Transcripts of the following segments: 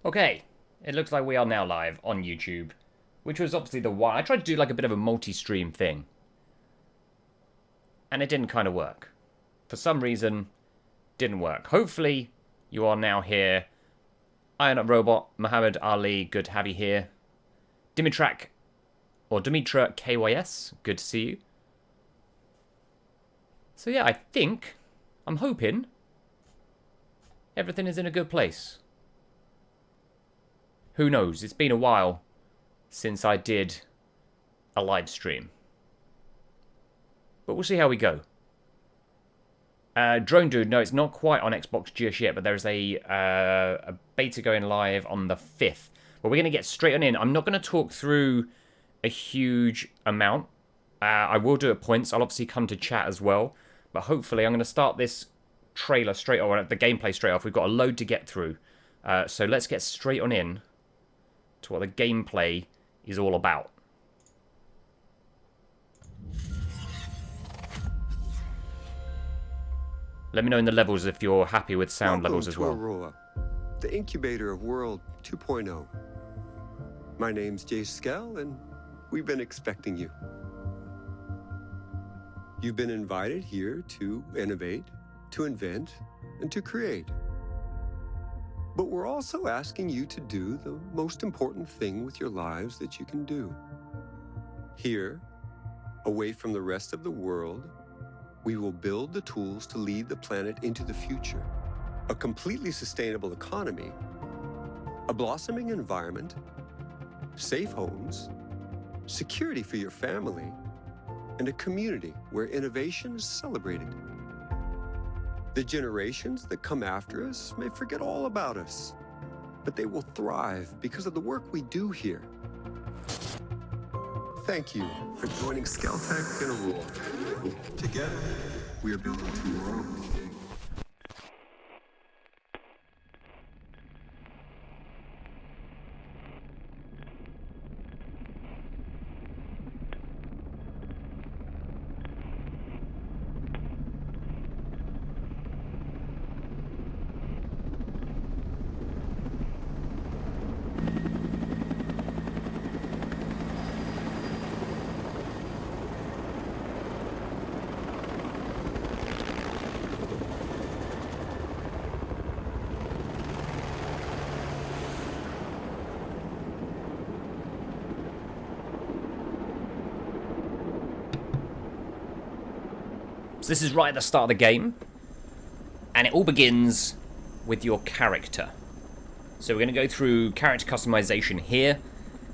Okay, it looks like we are now live on YouTube, which was obviously the one. I tried to do like a bit of a multi-stream thing, and it didn't kind of work. For some reason, didn't work. Hopefully, you are now here. Iron Up Robot, Muhammad Ali, good to have you here. Dimitrak, or Dimitra KYS, good to see you. So yeah, I'm hoping, everything is in a good place. Who knows? It's been a while since I did a live stream. But we'll see how we go. Drone Dude, no, it's not quite on Xbox just yet, but there's a beta going live on the 5th. But we're going to get straight on in. I'm not going to talk through a huge amount. I will do it at points. I'll obviously come to chat as well. But hopefully I'm going to start this trailer straight off, or the gameplay straight off. We've got a load to get through. So let's get straight on in to what the gameplay is all about. Let me know in the levels if you're happy with sound levels as well. Aurora, the incubator of World 2.0. My name's Jay Skell, and we've been expecting you. You've been invited here to innovate, to invent, and to create. But we're also asking you to do the most important thing with your lives that you can do. Here, away from the rest of the world, we will build the tools to lead the planet into the future. A completely sustainable economy, a blossoming environment, safe homes, security for your family, and a community where innovation is celebrated. The generations that come after us may forget all about us, but they will thrive because of the work we do here. Thank you for joining Skeltech and Aurora. Together, we are building tomorrow. So this is right at the start of the game, and it all begins with your character. So we're going to go through character customization here.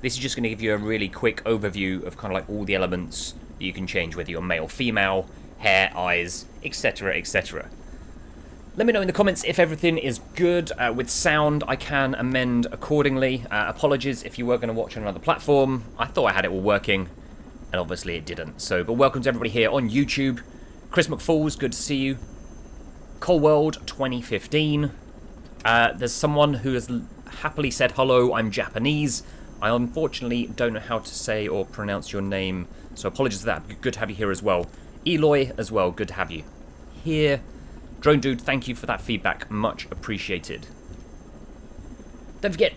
This is just going to give you a really quick overview of kind of like all the elements that you can change, whether you're male, female, hair, eyes, etc, etc. Let me know in the comments if everything is good. With sound, I can amend accordingly. Apologies if you were going to watch on another platform. I thought I had it all working, and obviously it didn't. So, but welcome to everybody here on YouTube. Chris McFalls, good to see you. Cold 2015. There's someone who has happily said, hello, I'm Japanese. I unfortunately don't know how to say or pronounce your name, so apologies for that. Good to have you here as well. Eloy as well, good to have you here. Drone Dude, thank you for that feedback, much appreciated. Don't forget,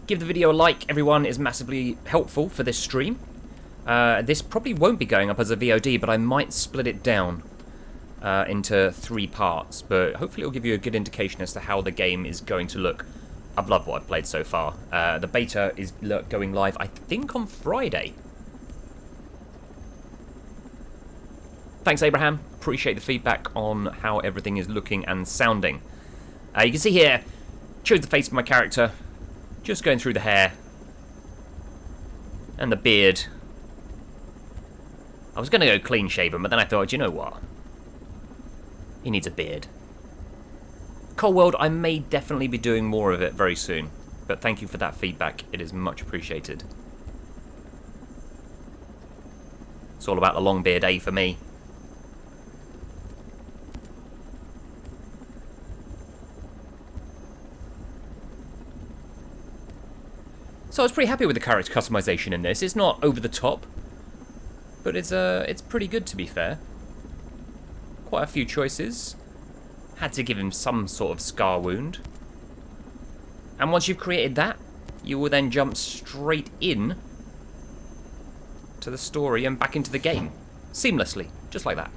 give the video a like, everyone is massively helpful for this stream. This probably won't be going up as a VOD, but I might split it down into 3 parts, but hopefully it'll give you a good indication as to how the game is going to look. I've loved what I've played so far. The beta is going live, I think, on Friday. Thanks, Abraham. Appreciate the feedback on how everything is looking and sounding. You can see here, chose the face of my character, just going through the hair and the beard. I was going to go clean shaven, but then I thought, you know what? He needs a beard. Cold World, I may definitely be doing more of it very soon, but thank you for that feedback. It is much appreciated. It's all about the long beard, eh, for me. So I was pretty happy with the character customization in this. It's not over the top, but it's pretty good, to be fair. Quite a few choices. Had to give him some sort of scar wound. And once you've created that, you will then jump straight in to the story and back into the game. Seamlessly, just like that.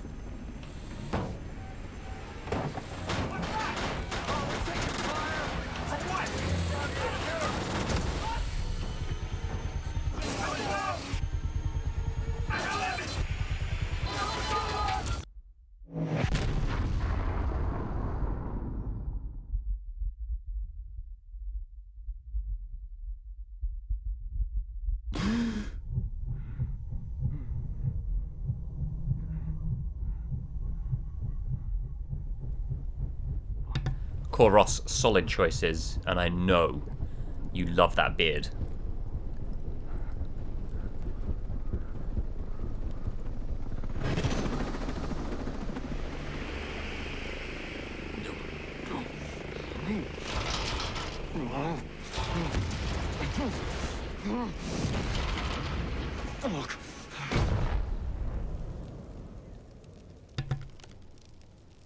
Koros, solid choices, and I know you love that beard.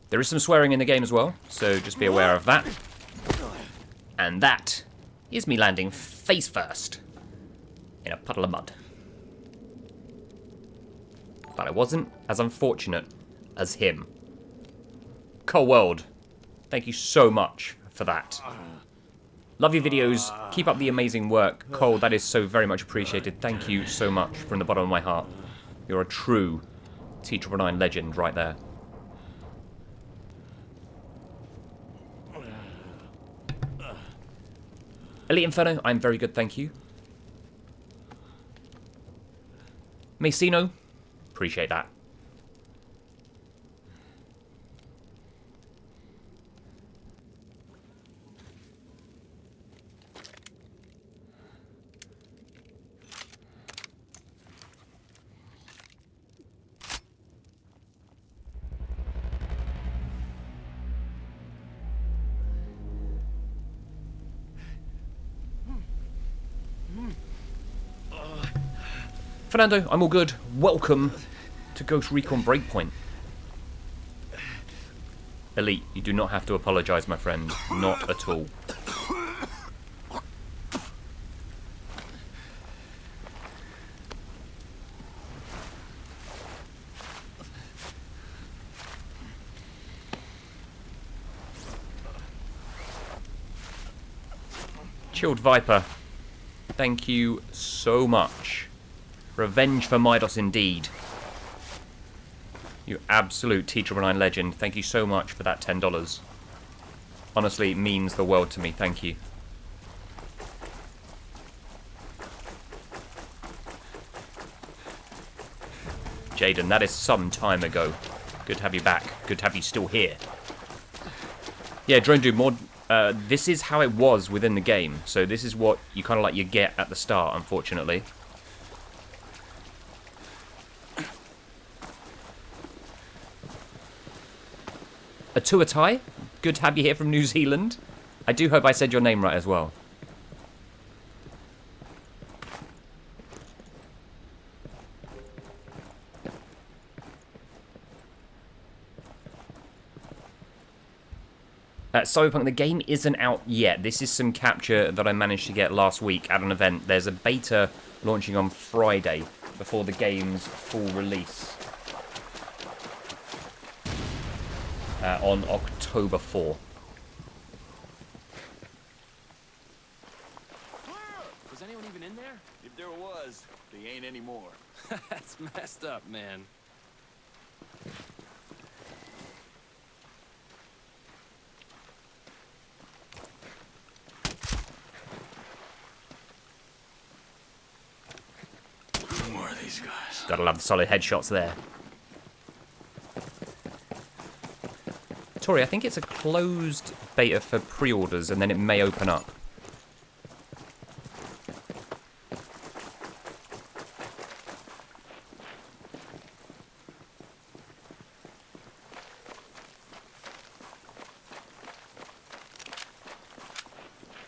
There is some swearing in the game as well, so just be aware of that. And that is me landing face first in a puddle of mud. But I wasn't as unfortunate as him. Cole World, thank you so much for that. Love your videos, keep up the amazing work. Cole, that is so very much appreciated. Thank you so much from the bottom of my heart. You're a true T999 legend right there. Elite Inferno, I'm very good, thank you. Macino, appreciate that. Fernando, I'm all good. Welcome to Ghost Recon Breakpoint. Elite, you do not have to apologise, my friend. Not at all. Chilled Viper, thank you so much. Revenge for Midos indeed. You absolute T999 legend. Thank you so much for that $10. Honestly, it means the world to me. Thank you. Jaden, that is some time ago. Good to have you back. Good to have you still here. Yeah, Drone Dude, more... this is how it was within the game. So this is what you kind of like you get at the start, unfortunately. A Tuatai, good to have you here from New Zealand. I do hope I said your name right as well. Cyberpunk, the game isn't out yet. This is some capture that I managed to get last week at an event. There's a beta launching on Friday before the game's full release. On October 4. Was anyone even in there? If there was, they ain't anymore. That's messed up, man. More of these guys. Gotta love the solid headshots there. Tori, I think it's a closed beta for pre-orders and then it may open up.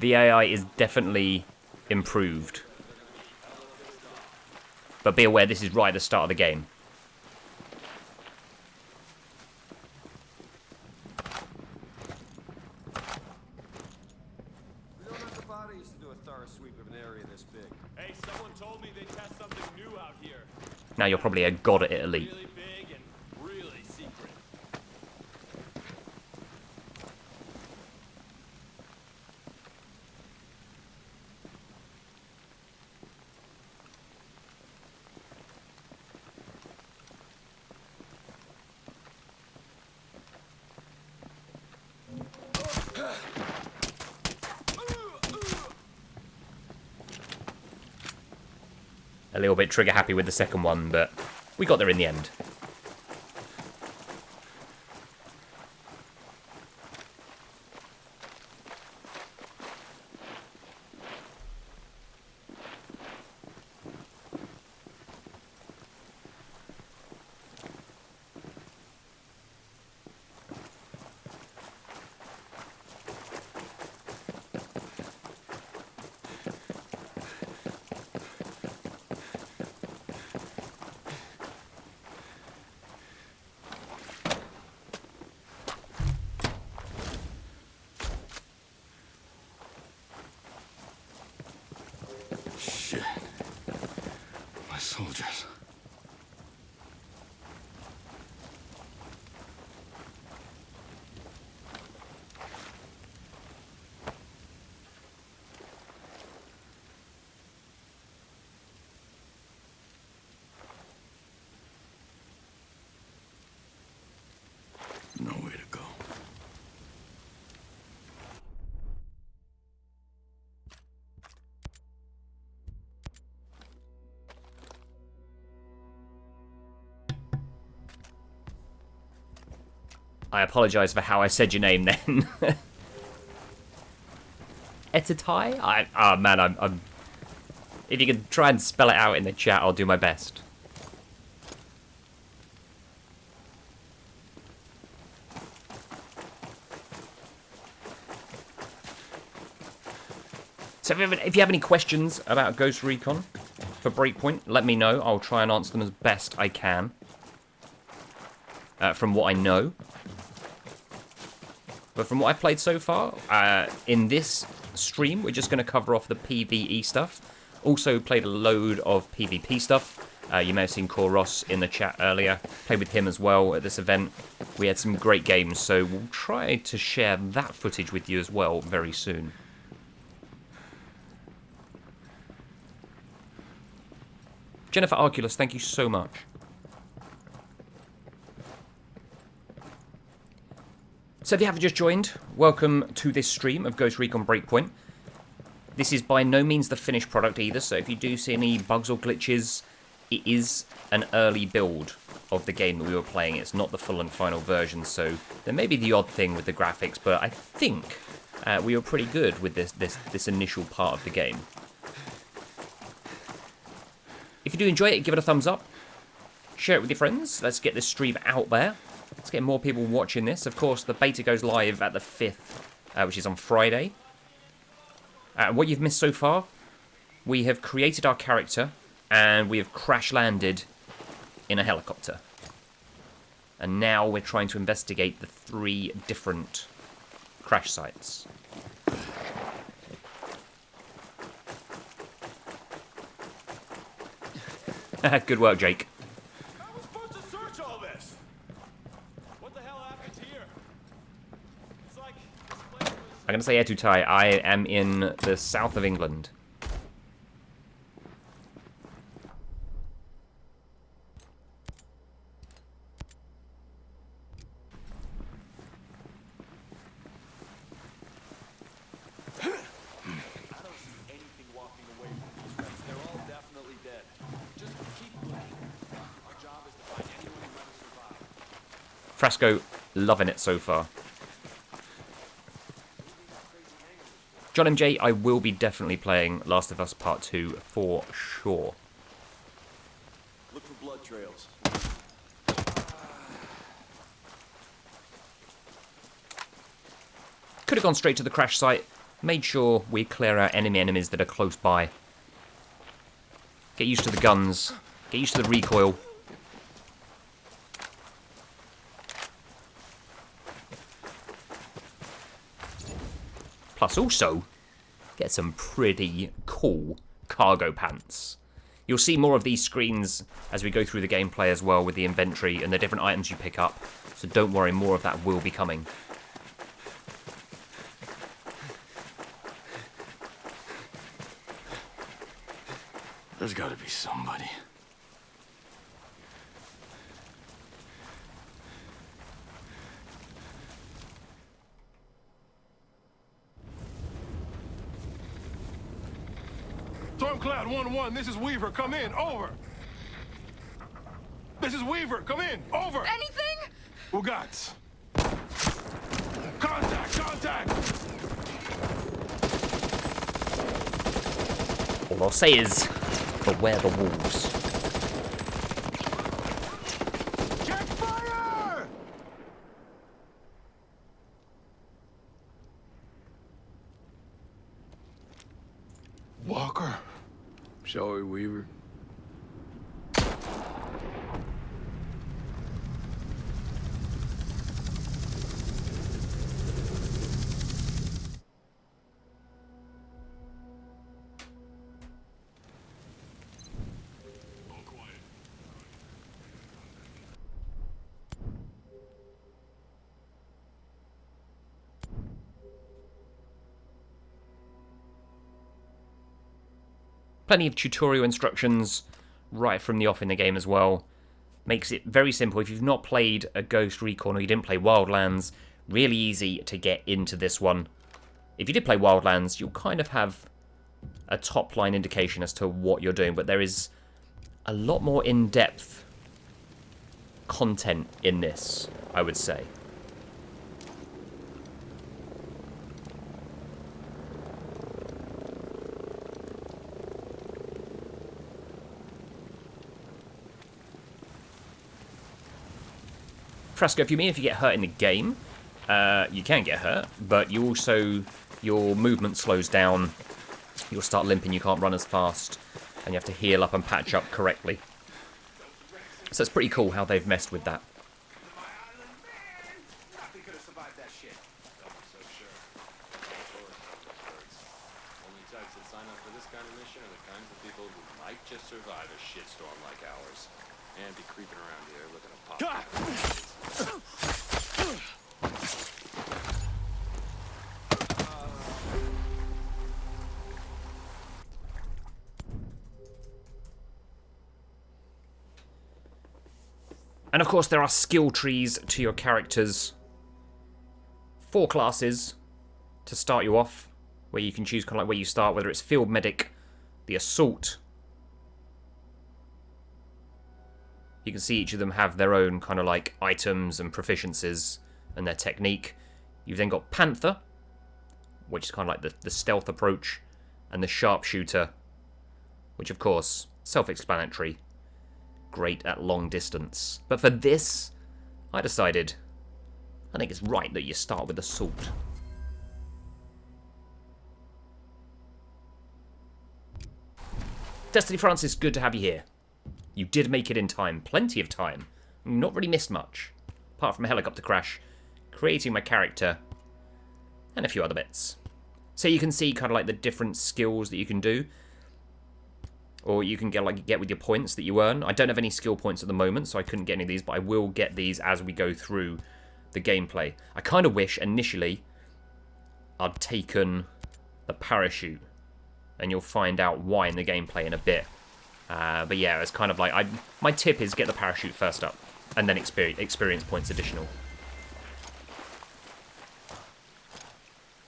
The AI is definitely improved. But be aware, this is right at the start of the game. thorough sweep of an area this big. Hey, someone told me they test something new out here. Now you're probably a god at it, Elite. Really big and really secret. A little bit trigger happy with the second one, but we got there in the end. Shit. My soldiers. Nowhere to go. I apologise for how I said your name then. Etatai? Oh man, I'm... If you can try and spell it out in the chat, I'll do my best. So if you have any questions about Ghost Recon for Breakpoint, let me know. I'll try and answer them as best I can. From what I know. But from what I've played so far, in this stream, we're just going to cover off the PvE stuff. Also played a load of PvP stuff. You may have seen Koros in the chat earlier. Played with him as well at this event. We had some great games, so we'll try to share that footage with you as well very soon. Jennifer Arculus, thank you so much. So if you have just joined, welcome to this stream of Ghost Recon Breakpoint. This is by no means the finished product either, so if you do see any bugs or glitches, it is an early build of the game that we were playing. It's not the full and final version, so there may be the odd thing with the graphics, but I think we were pretty good with this initial part of the game. If you do enjoy it, give it a thumbs up. Share it with your friends. Let's get this stream out there. Let's get more people watching this. Of course, the beta goes live at the 5th, which is on Friday. What you've missed so far, we have created our character, and we have crash-landed in a helicopter. And now we're trying to investigate the 3 different crash sites. Good work, Jake. How are we supposed to search all this? What the hell happened here? It's like this place was... I'm going to say Etutai. I am in the south of England. Frasco, loving it so far. John MJ, I will be definitely playing Last of Us Part 2 for sure. Look for blood trails. Could have gone straight to the crash site. Made sure we clear out enemies that are close by. Get used to the guns. Get used to the recoil. Plus also, get some pretty cool cargo pants. You'll see more of these screens as we go through the gameplay as well with the inventory and the different items you pick up. So don't worry, more of that will be coming. There's gotta be somebody. Stormcloud 1-1, this is Weaver, come in, over. This is Weaver, come in, over. Anything? Ugats. Contact! All I'll say is, beware the wolves. Check fire! Walker. Shall we, Weaver? Plenty of tutorial instructions right from the off in the game as well. Makes it very simple. If you've not played a Ghost Recon or you didn't play Wildlands, really easy to get into this one. If you did play Wildlands, you'll kind of have a top line indication as to what you're doing, but there is a lot more in-depth content in this, I would say. Frasco, if you get hurt in the game, you can get hurt, but you also, your movement slows down, you'll start limping, you can't run as fast, and you have to heal up and patch up correctly. So it's pretty cool how they've messed with that. Only types that sign up for this kind of mission are the kinds of people who might just survive a shitstorm like ours. And be creeping around here looking to pop. And of course there are skill trees to your characters. 4 classes to start you off, where you can choose kind of like where you start, whether it's Field Medic, the Assault. You can see each of them have their own kind of like items and proficiencies and their technique. You've then got Panther, which is kind of like the stealth approach, and the Sharpshooter, which of course, self-explanatory, great at long distance. But for this, I decided, I think it's right that you start with Assault. Destiny Francis, good to have you here. You did make it in time, plenty of time. Not really missed much, apart from a helicopter crash, creating my character, and a few other bits. So you can see kind of like the different skills that you can do, or you can get with your points that you earn. I don't have any skill points at the moment, so I couldn't get any of these, but I will get these as we go through the gameplay. I kind of wish initially I'd taken the parachute, and you'll find out why in the gameplay in a bit. But yeah, it's kind of like, my tip is get the parachute first up, and then experience points additional.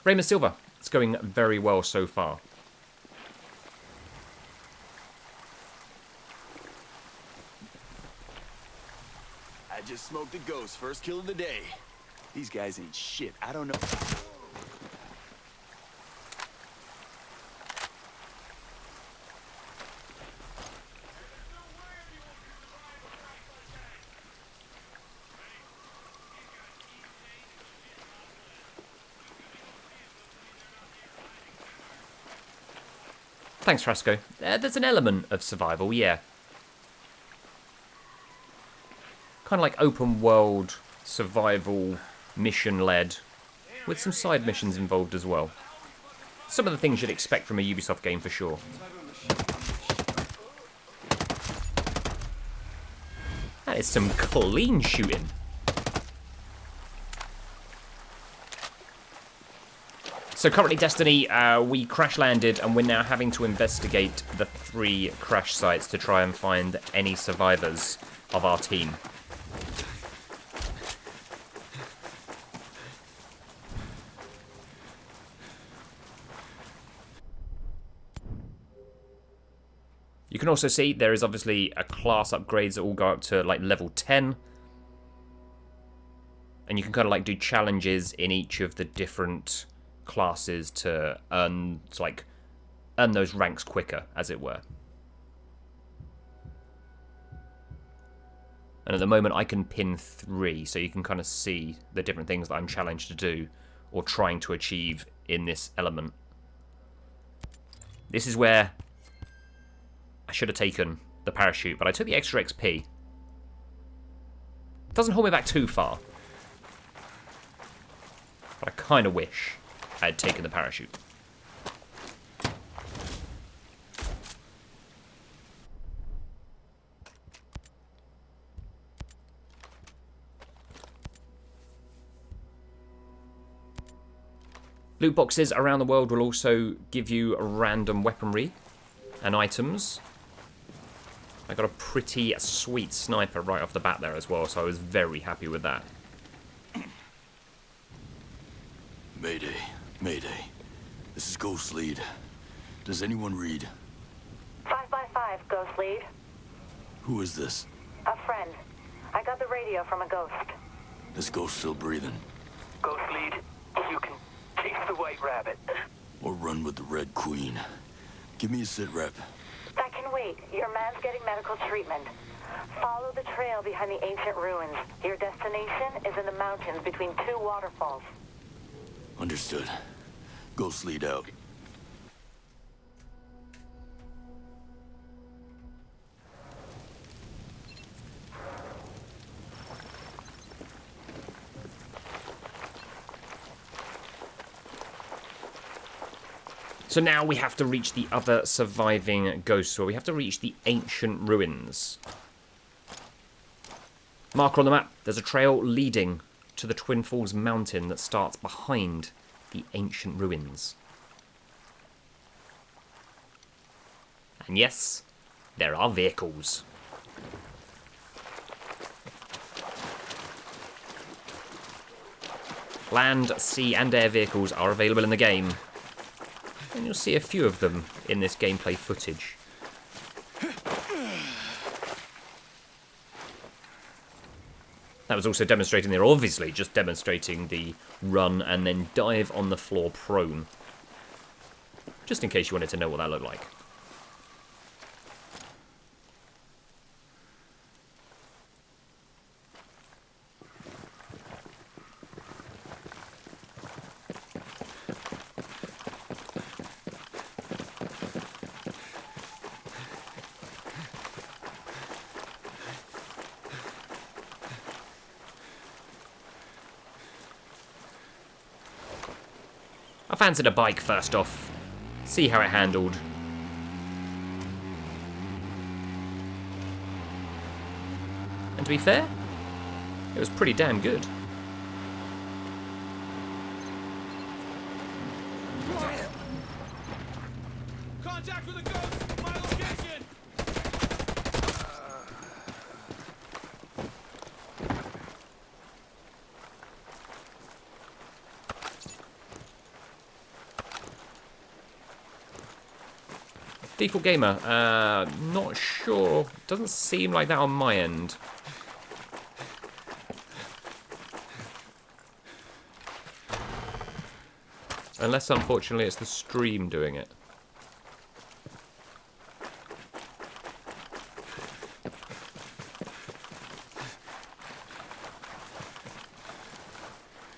Raymond Silva, it's going very well so far. I just smoked a ghost, first kill of the day. These guys ain't shit, I don't know. Thanks, Frasco. There's an element of survival, yeah. Kind of like open world, survival, mission-led, with some side missions involved as well. Some of the things you'd expect from a Ubisoft game for sure. That is some clean shooting. So currently Destiny, we crash landed and we're now having to investigate the 3 crash sites to try and find any survivors of our team. You can also see there is obviously a class upgrades that all go up to like level 10. And you can kind of like do challenges in each of the different classes to earn those ranks quicker, as it were. And at the moment I can pin 3, so you can kind of see the different things that I'm challenged to do or trying to achieve in this element. This is where I should have taken the parachute, but I took the extra XP. It doesn't hold me back too far. But I kind of wish I had taken the parachute. Loot boxes around the world will also give you random weaponry and items. I got a pretty sweet sniper right off the bat there as well, so I was very happy with that. Mayday. Mayday. This is Ghost Lead. Does anyone read? 5x5, Ghost Lead. Who is this? A friend. I got the radio from a ghost. This ghost still breathing? Ghost Lead, you can chase the White Rabbit. Or run with the Red Queen? Give me a sit rep. That can wait. Your man's getting medical treatment. Follow the trail behind the ancient ruins. Your destination is in the mountains between 2 waterfalls. Understood. Ghost Lead out. So now we have to reach the other surviving ghosts, or we have to reach the ancient ruins. Marker on the map, there's a trail leading to the Twin Falls mountain that starts behind the ancient ruins. And yes, there are vehicles. Land, sea and air vehicles are available in the game. And you'll see a few of them in this gameplay footage. That was also demonstrating there, obviously, just demonstrating the run and then dive on the floor prone. Just in case you wanted to know what that looked like. I fancied a bike first off, see how it handled. And to be fair, it was pretty damn good. Contact with a ghost! My location! Default gamer, not sure. Doesn't seem like that on my end. Unless, unfortunately, it's the stream doing it.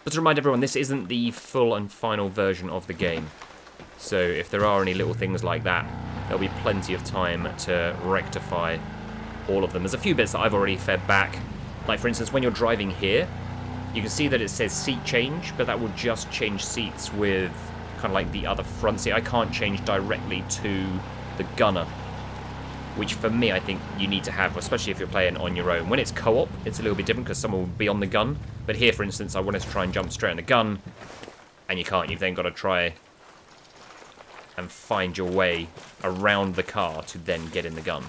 But to remind everyone, this isn't the full and final version of the game. So if there are any little things like that, there'll be plenty of time to rectify all of them. There's a few bits that I've already fed back. Like, for instance, when you're driving here, you can see that it says seat change, but that will just change seats with kind of like the other front seat. I can't change directly to the gunner, which for me I think you need to have, especially if you're playing on your own. When it's co-op, it's a little bit different because someone will be on the gun. But here, for instance, I wanted to try and jump straight on the gun, and you can't. You've then got to try and find your way around the car to then get in the gun.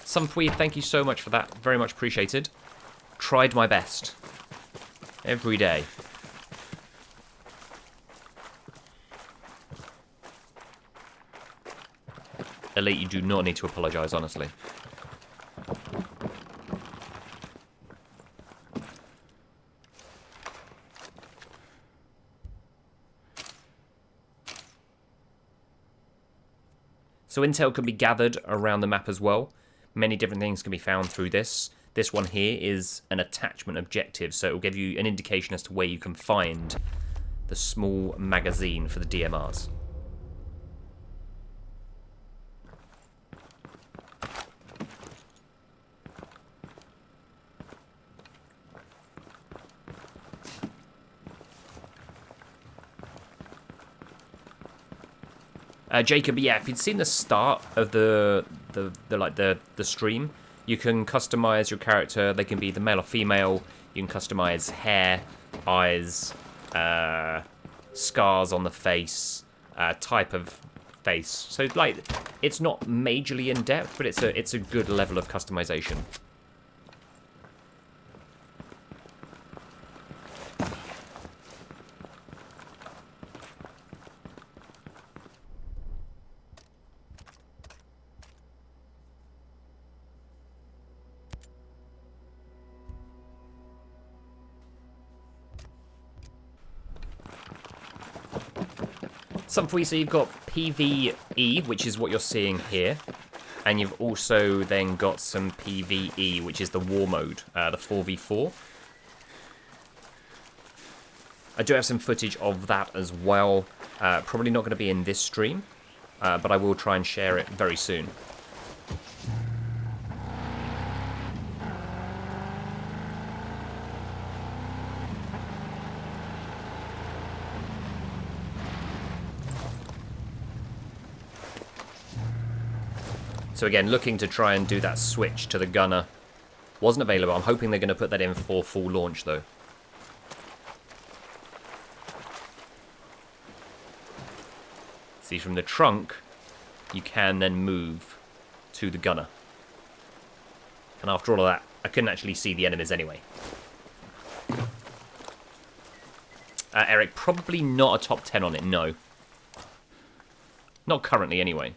Somfweed, thank you so much for that. Very much appreciated. Tried my best. Every day. Elite, you do not need to apologise, honestly. So intel can be gathered around the map as well. Many different things can be found through this. This one here is an attachment objective, so it will give you an indication as to where you can find the small magazine for the DMRs. Jacob, yeah, if you'd seen the start of the stream, you can customize your character. They can be the male or female. You can customize hair, eyes, scars on the face, type of face. So like, it's not majorly in depth, but it's a good level of customization. Something, so you've got PvE, which is what you're seeing here, and you've also then got some PvE, which is the war mode, the 4v4. I do have some footage of that as well. Probably not going to be in this stream, but I will try and share it very soon. So again, looking to try and do that switch to the gunner. Wasn't available. I'm hoping they're going to put that in for full launch, though. See, from the trunk, you can then move to the gunner. And after all of that, I couldn't actually see the enemies anyway. Eric, probably not a top 10 on it, no. Not currently, anyway.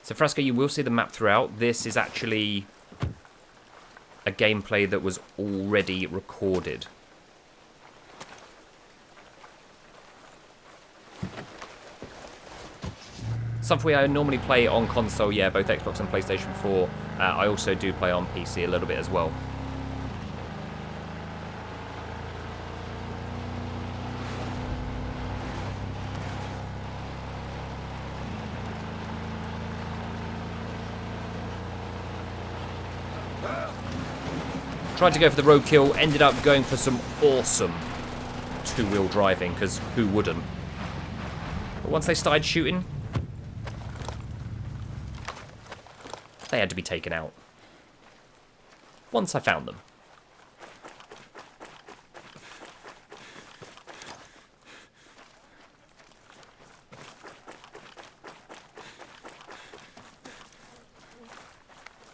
So Frasco, you will see the map throughout. This is actually a gameplay that was already recorded. Something I normally play on console, yeah, both Xbox and PlayStation 4. I also do play on PC a little bit as well. Tried to go for the roadkill, ended up going for some awesome two-wheel driving, because who wouldn't? But once they started shooting, they had to be taken out. Once I found them.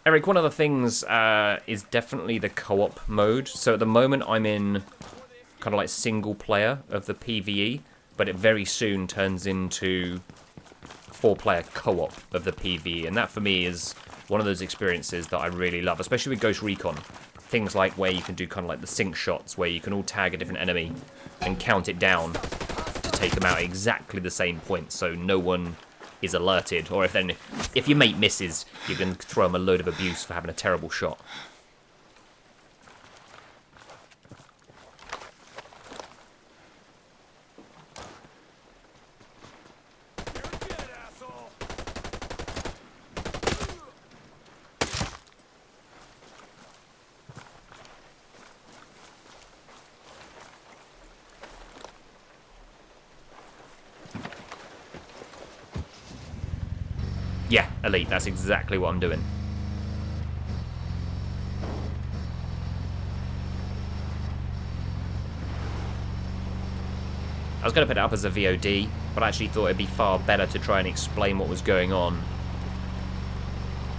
Eric, one of the things is definitely the co-op mode. So at the moment I'm in kind of like single player of the PvE, but it very soon turns into 4-player co-op of the PvE. And that for me is one of those experiences that I really love, especially with Ghost Recon. Things like where you can do kind of like the sync shots, where you can all tag a different enemy and count it down to take them out at exactly the same point, so no one is alerted, or if your mate misses, you can throw him a load of abuse for having a terrible shot. Yeah, elite. That's exactly what I'm doing. I was going to put it up as a VOD, but I actually thought it'd be far better to try and explain what was going on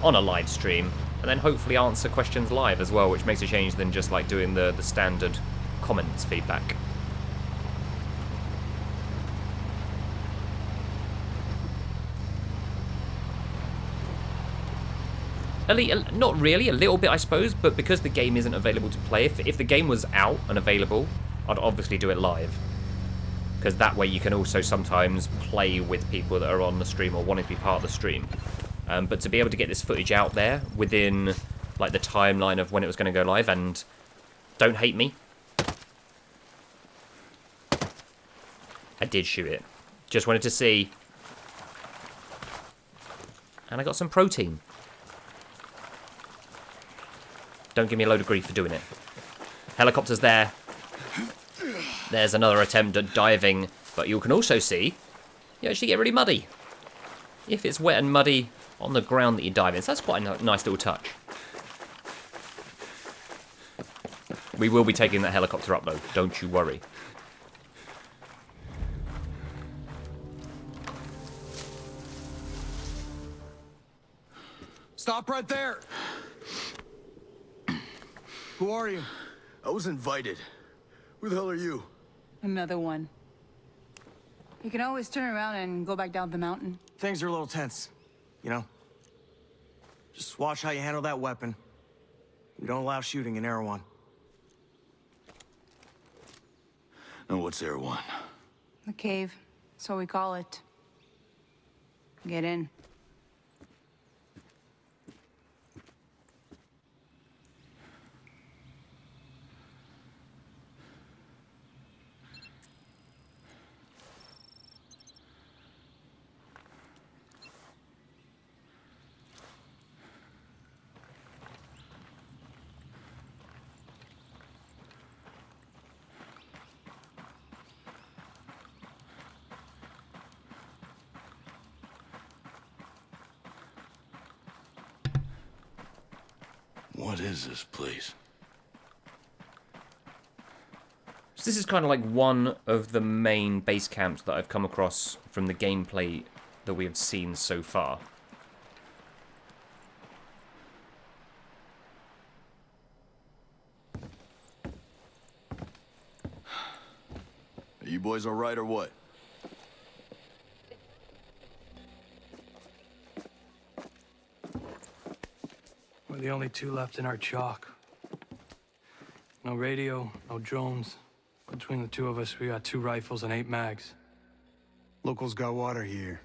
a live stream, and then hopefully answer questions live as well, which makes a change than just like doing the standard comments feedback. Elite, not really, a little bit I suppose, but because the game isn't available to play, if the game was out and available, I'd obviously do it live. Because that way you can also sometimes play with people that are on the stream or wanting to be part of the stream. But to be able to get this footage out there within like the timeline of when it was going to go live, and don't hate me, I did shoot it. Just wanted to see. And I got some protein. Don't give me a load of grief for doing it. Helicopter's there. There's another attempt at diving, but you can also see you actually get really muddy if it's wet and muddy on the ground that you dive in. So that's quite a nice little touch. We will be taking that helicopter up though, don't you worry. Stop right there! Who are you? I was invited. Who the hell are you? Another one. You can always turn around and go back down the mountain. Things are a little tense, you know? Just watch how you handle that weapon. We don't allow shooting in Erewhon. And what's Erewhon? The cave, so we call it. Get in. What is this place? So this is kind of like one of the main base camps that I've come across from the gameplay that we have seen so far. Are you boys all right or what? We're the only two left in our chalk. No radio, no drones. Between the two of us, we got 2 rifles and 8 mags. Locals got water here.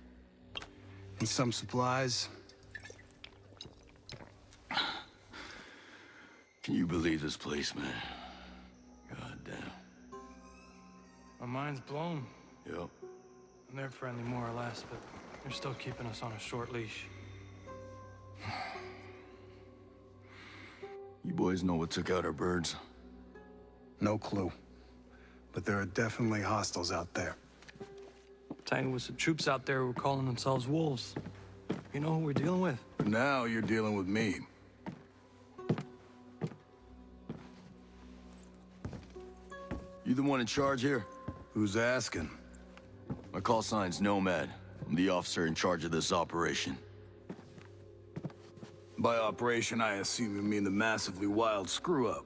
And some supplies. Can you believe this place, man? God damn. My mind's blown. Yep. And they're friendly more or less, but they're still keeping us on a short leash. You boys know what took out our birds? No clue. But there are definitely hostiles out there. Tangled with some troops out there who were calling themselves wolves. You know who we're dealing with? Now you're dealing with me. You the one in charge here? Who's asking? My call sign's Nomad. I'm the officer in charge of this operation. By operation, I assume you mean the massively wild screw-up.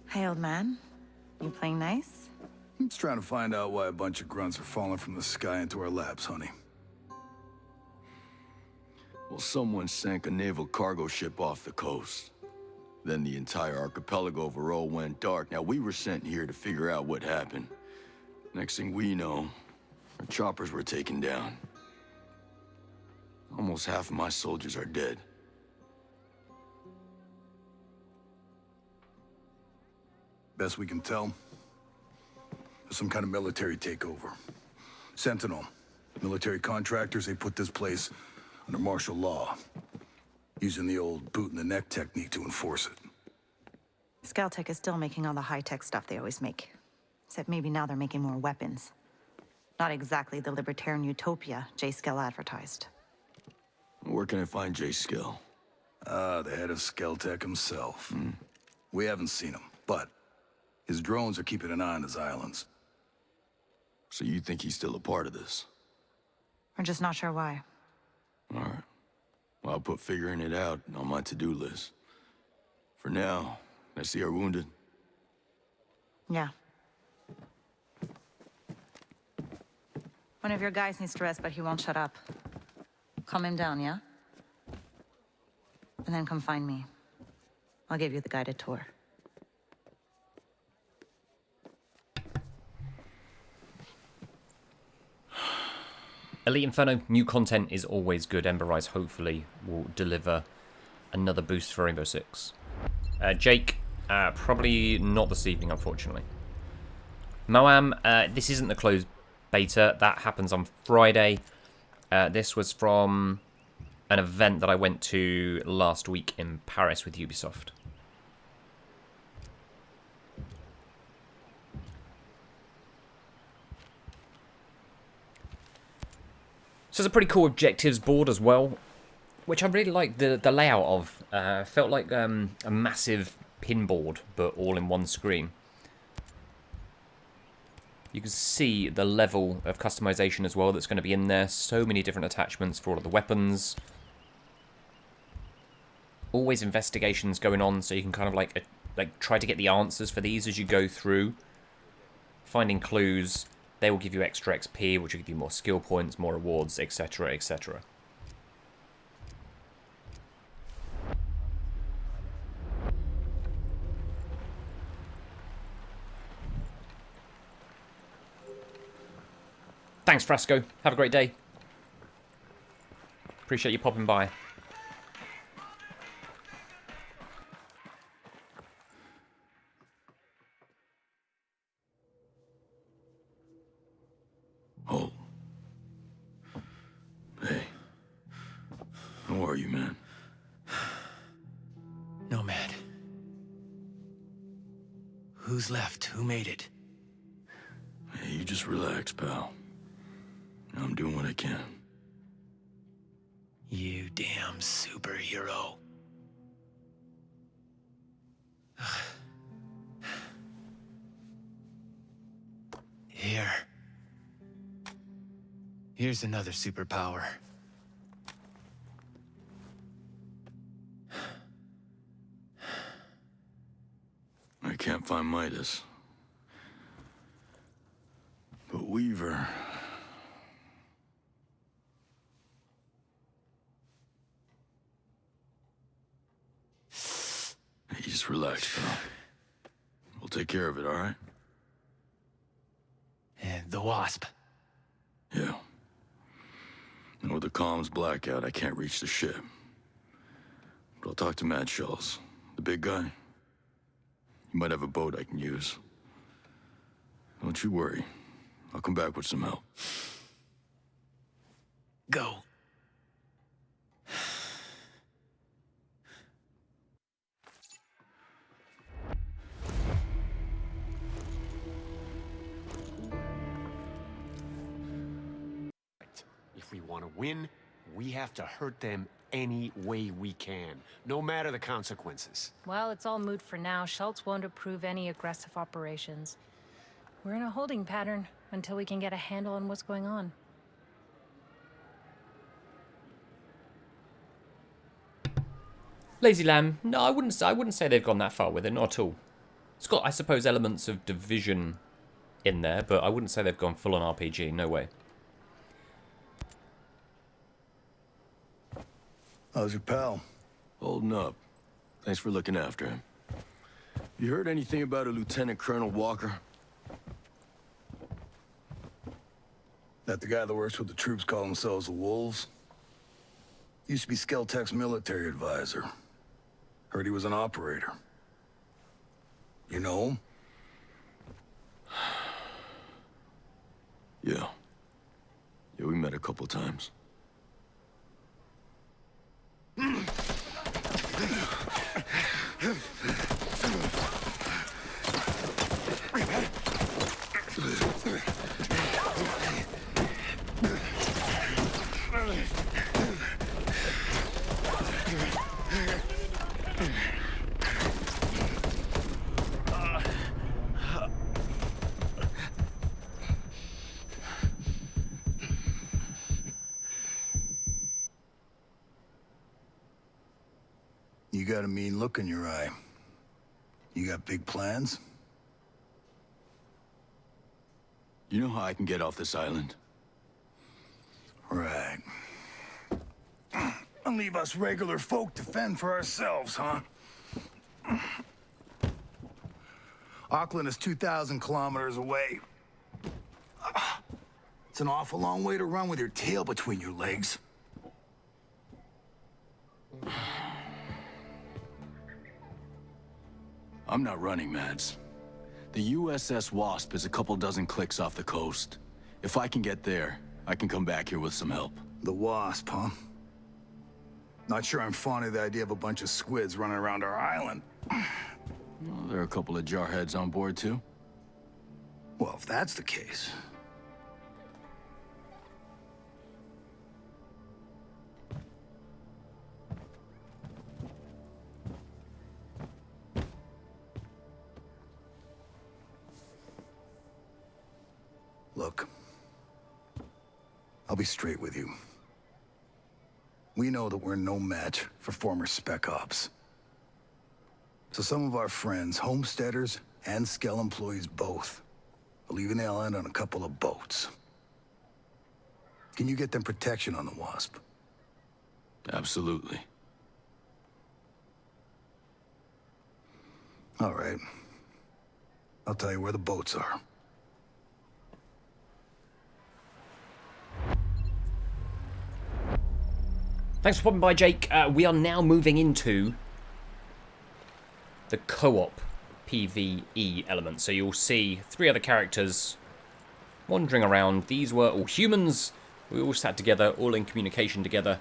Hey, old man. You playing nice? I'm just trying to find out why a bunch of grunts are falling from the sky into our laps, honey. Well, someone sank a naval cargo ship off the coast. Then the entire archipelago of Aro went dark. Now, we were sent here to figure out what happened. Next thing we know, our choppers were taken down. Almost half of my soldiers are dead. Best we can tell, there's some kind of military takeover. Sentinel, military contractors, they put this place under martial law, using the old boot-in-the-neck technique to enforce it. Scaltech is still making all the high-tech stuff they always make. Except maybe now they're making more weapons. Not exactly the libertarian utopia J. Skell advertised. Where can I find Jay Skill? The head of Skeltech himself. We haven't seen him, but his drones are keeping an eye on his islands. So you think he's still a part of this? We're just not sure why. All right. Well, I'll put figuring it out on my to-do list. For now, I see our wounded. Yeah. One of your guys needs to rest, but he won't shut up. Calm him down, yeah? And then come find me. I'll give you the guided tour. Elite Inferno, new content is always good. Ember Rise hopefully will deliver another boost for Rainbow Six. Jake, probably not this evening, unfortunately. Moam, this isn't the closed beta. That happens on Friday. This was from an event that I went to last week in Paris with Ubisoft. So it's a pretty cool objectives board as well, which I really like the layout of. Felt like a massive pinboard, but all in one screen. You can see the level of customization as well that's going to be in there. So many different attachments for all of the weapons. Always investigations going on, so you can kind of like try to get the answers for these as you go through. Finding clues. They will give you extra XP, which will give you more skill points, more rewards, etc., etc. Thanks, Frasco. Have a great day. Appreciate you popping by. Oh. Hey. How are you, man? Nomad. Who's left? Who made it? Hey, you just relax, pal. I'm doing what I can. You damn superhero. Here's another superpower. I can't find Midas. But Weaver... Hey, just relax, pal. We'll take care of it, all right? And the Wasp. Yeah. And with the comms blackout, I can't reach the ship. But I'll talk to Matt Schultz, the big guy. He might have a boat I can use. Don't you worry. I'll come back with some help. Go. If we want to win, we have to hurt them any way we can, no matter the consequences. Well, it's all moot for now. Schultz won't approve any aggressive operations. We're in a holding pattern until we can get a handle on what's going on. Lazy Lamb. No, I wouldn't say they've gone that far with it, not at all. It's got, I suppose, elements of Division in there, but I wouldn't say they've gone full on RPG. No way. How's your pal? Holding up. Thanks for looking after him. You heard anything about a Lieutenant Colonel Walker? That the guy that works with the troops call themselves the Wolves? Used to be Skeltech's military advisor. Heard he was an operator. You know him? Yeah. Yeah, we met a couple times. You got a mean look in your eye. You got big plans? You know how I can get off this island? Right. And leave us regular folk to fend for ourselves, huh? Auckland is 2,000 kilometers away. It's an awful long way to run with your tail between your legs. I'm not running, Mads. The USS Wasp is a couple dozen clicks off the coast. If I can get there, I can come back here with some help. The Wasp, huh? Not sure I'm fond of the idea of a bunch of squids running around our island. Well, there are a couple of jarheads on board, too. Well, if that's the case... Look, I'll be straight with you. We know that we're no match for former Spec Ops. So some of our friends, homesteaders and Skell employees both, are leaving the island on a couple of boats. Can you get them protection on the Wasp? Absolutely. All right. I'll tell you where the boats are. Thanks for popping by, Jake. We are now moving into the co-op PvE element. So you'll see 3 other characters wandering around. These were all humans. We all sat together, all in communication together.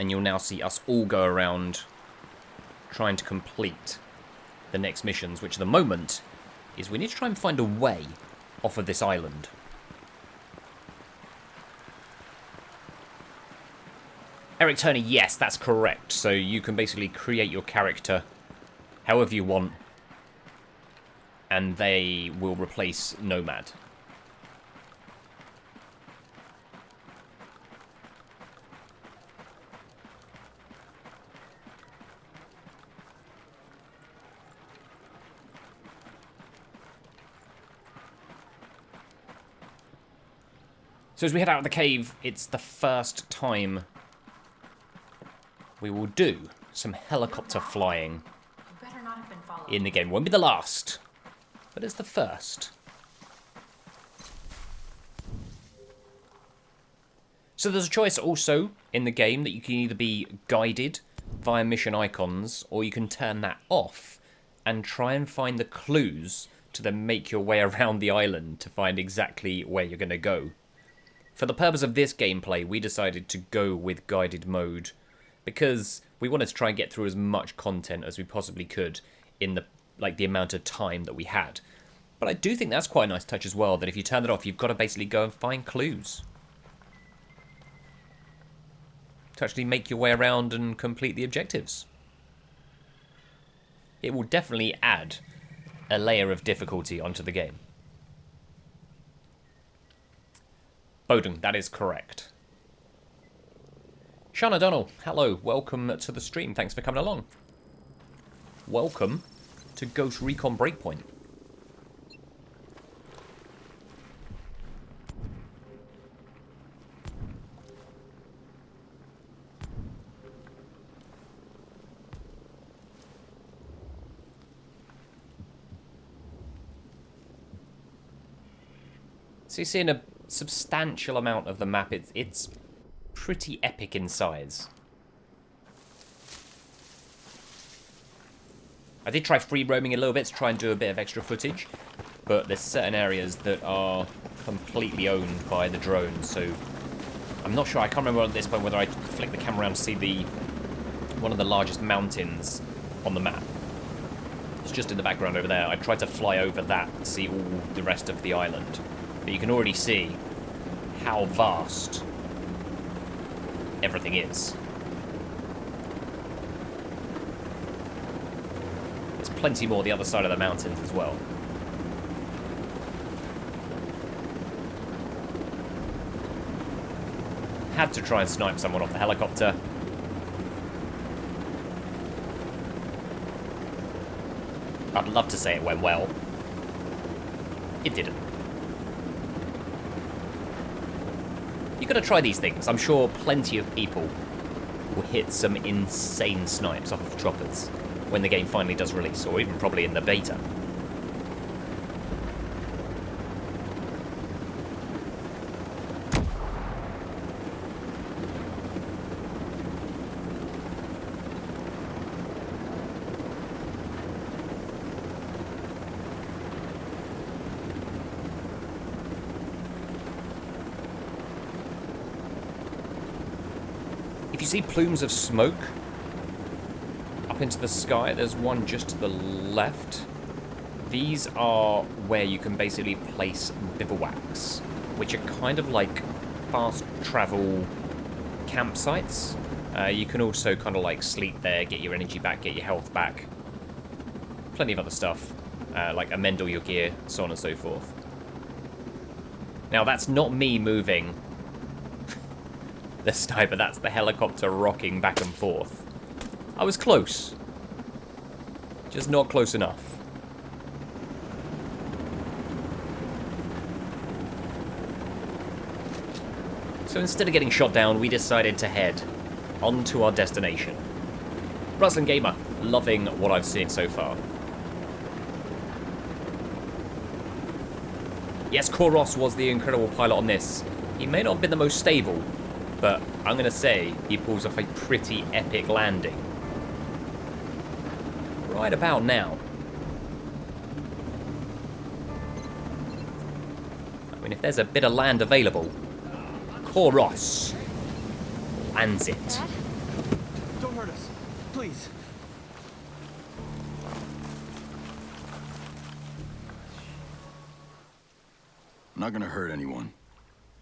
And you'll now see us all go around trying to complete the next missions, which at the moment is we need to try and find a way off of this island. Eric Turner, yes, that's correct. So you can basically create your character however you want, and they will replace Nomad. So as we head out of the cave, it's the first time we will do some helicopter flying in the game. Won't be the last, but it's the first. So there's a choice also in the game that you can either be guided via mission icons, or you can turn that off and try and find the clues to then make your way around the island to find exactly where you're going to go. For the purpose of this gameplay, we decided to go with guided mode because we wanted to try and get through as much content as we possibly could in the amount of time that we had. But I do think that's quite a nice touch as well, that if you turn it off, you've got to basically go and find clues to actually make your way around and complete the objectives. It will definitely add a layer of difficulty onto the game. Bowden, that is correct. Sean O'Donnell, hello, welcome to the stream, thanks for coming along. Welcome to Ghost Recon Breakpoint. So you're seeing a substantial amount of the map. It's pretty epic in size. I did try free roaming a little bit to try and do a bit of extra footage, but there's certain areas that are completely owned by the drones, so I'm not sure. I can't remember at this point whether I flick the camera around to see one of the largest mountains on the map. It's just in the background over there. I tried to fly over that to see all the rest of the island, but you can already see how vast everything is. There's plenty more the other side of the mountains as well. Had to try and snipe someone off the helicopter. I'd love to say it went well. It didn't. You gotta try these things. I'm sure plenty of people will hit some insane snipes off of choppers when the game finally does release, or even probably in the beta. If you see plumes of smoke up into the sky, there's one just to the left. These are where you can basically place bivouacs, which are kind of like fast travel campsites. You can also kind of like sleep there, get your energy back, get your health back. Plenty of other stuff, like amend all your gear, so on and so forth. Now that's not me moving the sniper, that's the helicopter rocking back and forth. I was close. Just not close enough. So instead of getting shot down, we decided to head on to our destination. Rustlin Gamer, loving what I've seen so far. Yes, Koros was the incredible pilot on this. He may not have been the most stable, but I'm going to say he pulls off a pretty epic landing. Right about now. I mean, if there's a bit of land available, Koros lands it. Dad? Don't hurt us, please. I'm not gonna hurt anyone.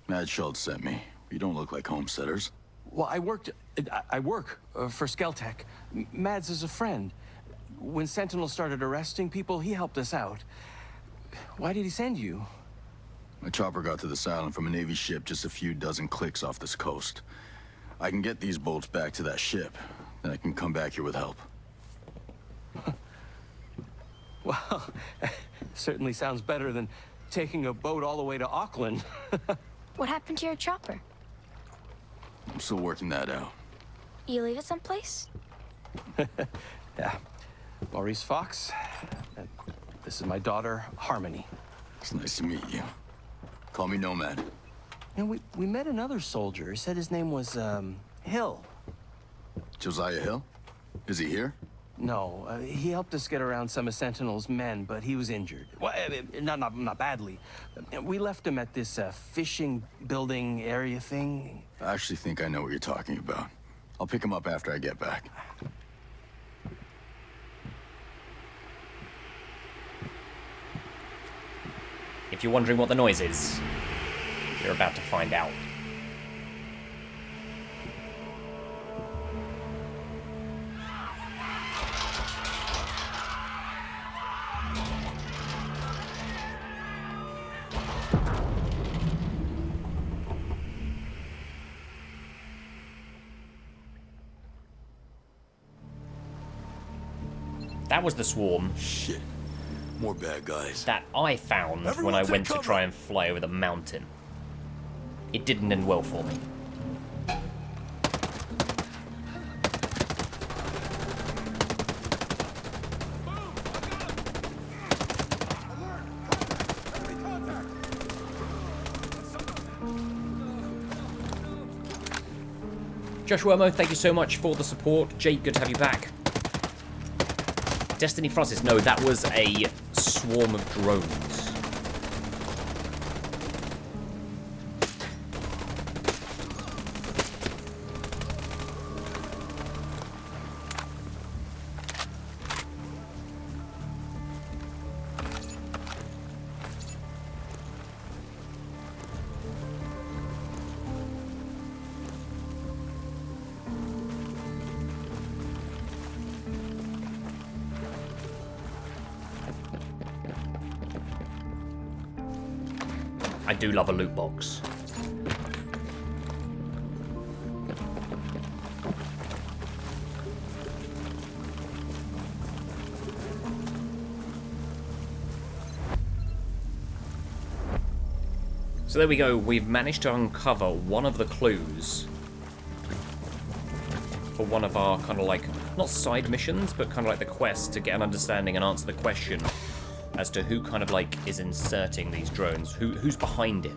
Mad Schultz sent me. You don't look like homesteaders. Well, I work for Skeltech. Mads is a friend. When Sentinel started arresting people, he helped us out. Why did he send you? My chopper got to this island from a Navy ship just a few dozen clicks off this coast. I can get these bolts back to that ship, then I can come back here with help. Well, certainly sounds better than taking a boat all the way to Auckland. What happened to your chopper? I'm still working that out. You leave it someplace? Yeah. Maurice Fox. And this is my daughter, Harmony. It's nice to meet you. Call me Nomad. You know, we met another soldier. He said his name was, Hill. Josiah Hill? Is he here? No, he helped us get around some of Sentinel's men, but he was injured. Well, not badly. We left him at this fishing building area thing. I actually think I know what you're talking about. I'll pick him up after I get back. If you're wondering what the noise is, you're about to find out. That was the swarm. Shit. More bad guys. That I found when I went to try and fly over the mountain. It didn't end well for me. Joshua Mo, thank you so much for the support. Jake, good to have you back. Destiny Francis, no, that was a swarm of drones. I do love a loot box. So there we go, we've managed to uncover one of the clues for one of our kind of like, not side missions, but kind of like the quest to get an understanding and answer the question as to who kind of like is inserting these drones, who's behind it.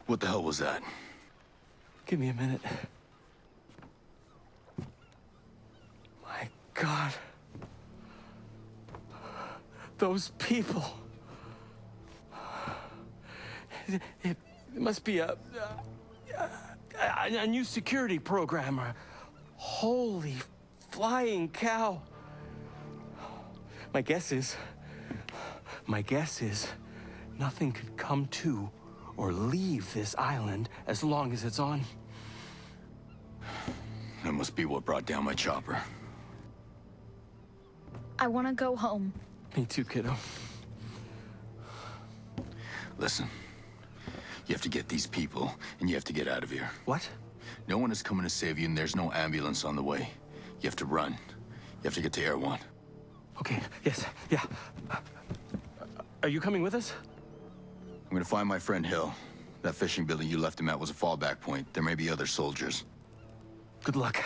What the hell was that? Give me a minute. My God. Those people. It must be a new security program. Holy flying cow. My guess is nothing could come to or leave this island as long as it's on. That must be what brought down my chopper. I want to go home. Me too, kiddo. Listen, you have to get these people, and you have to get out of here. What? No one is coming to save you, and there's no ambulance on the way. You have to run. You have to get to Air One. Okay, yes, yeah. Are you coming with us? I'm gonna find my friend Hill. That fishing building you left him at was a fallback point. There may be other soldiers. Good luck.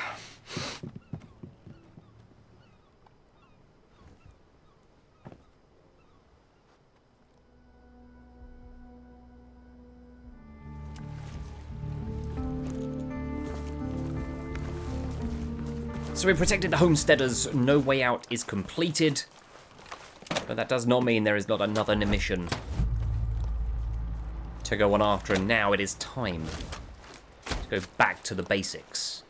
So we protected the homesteaders, no way out is completed. But that does not mean there is not another mission to go on after, and now it is time to go back to the basics.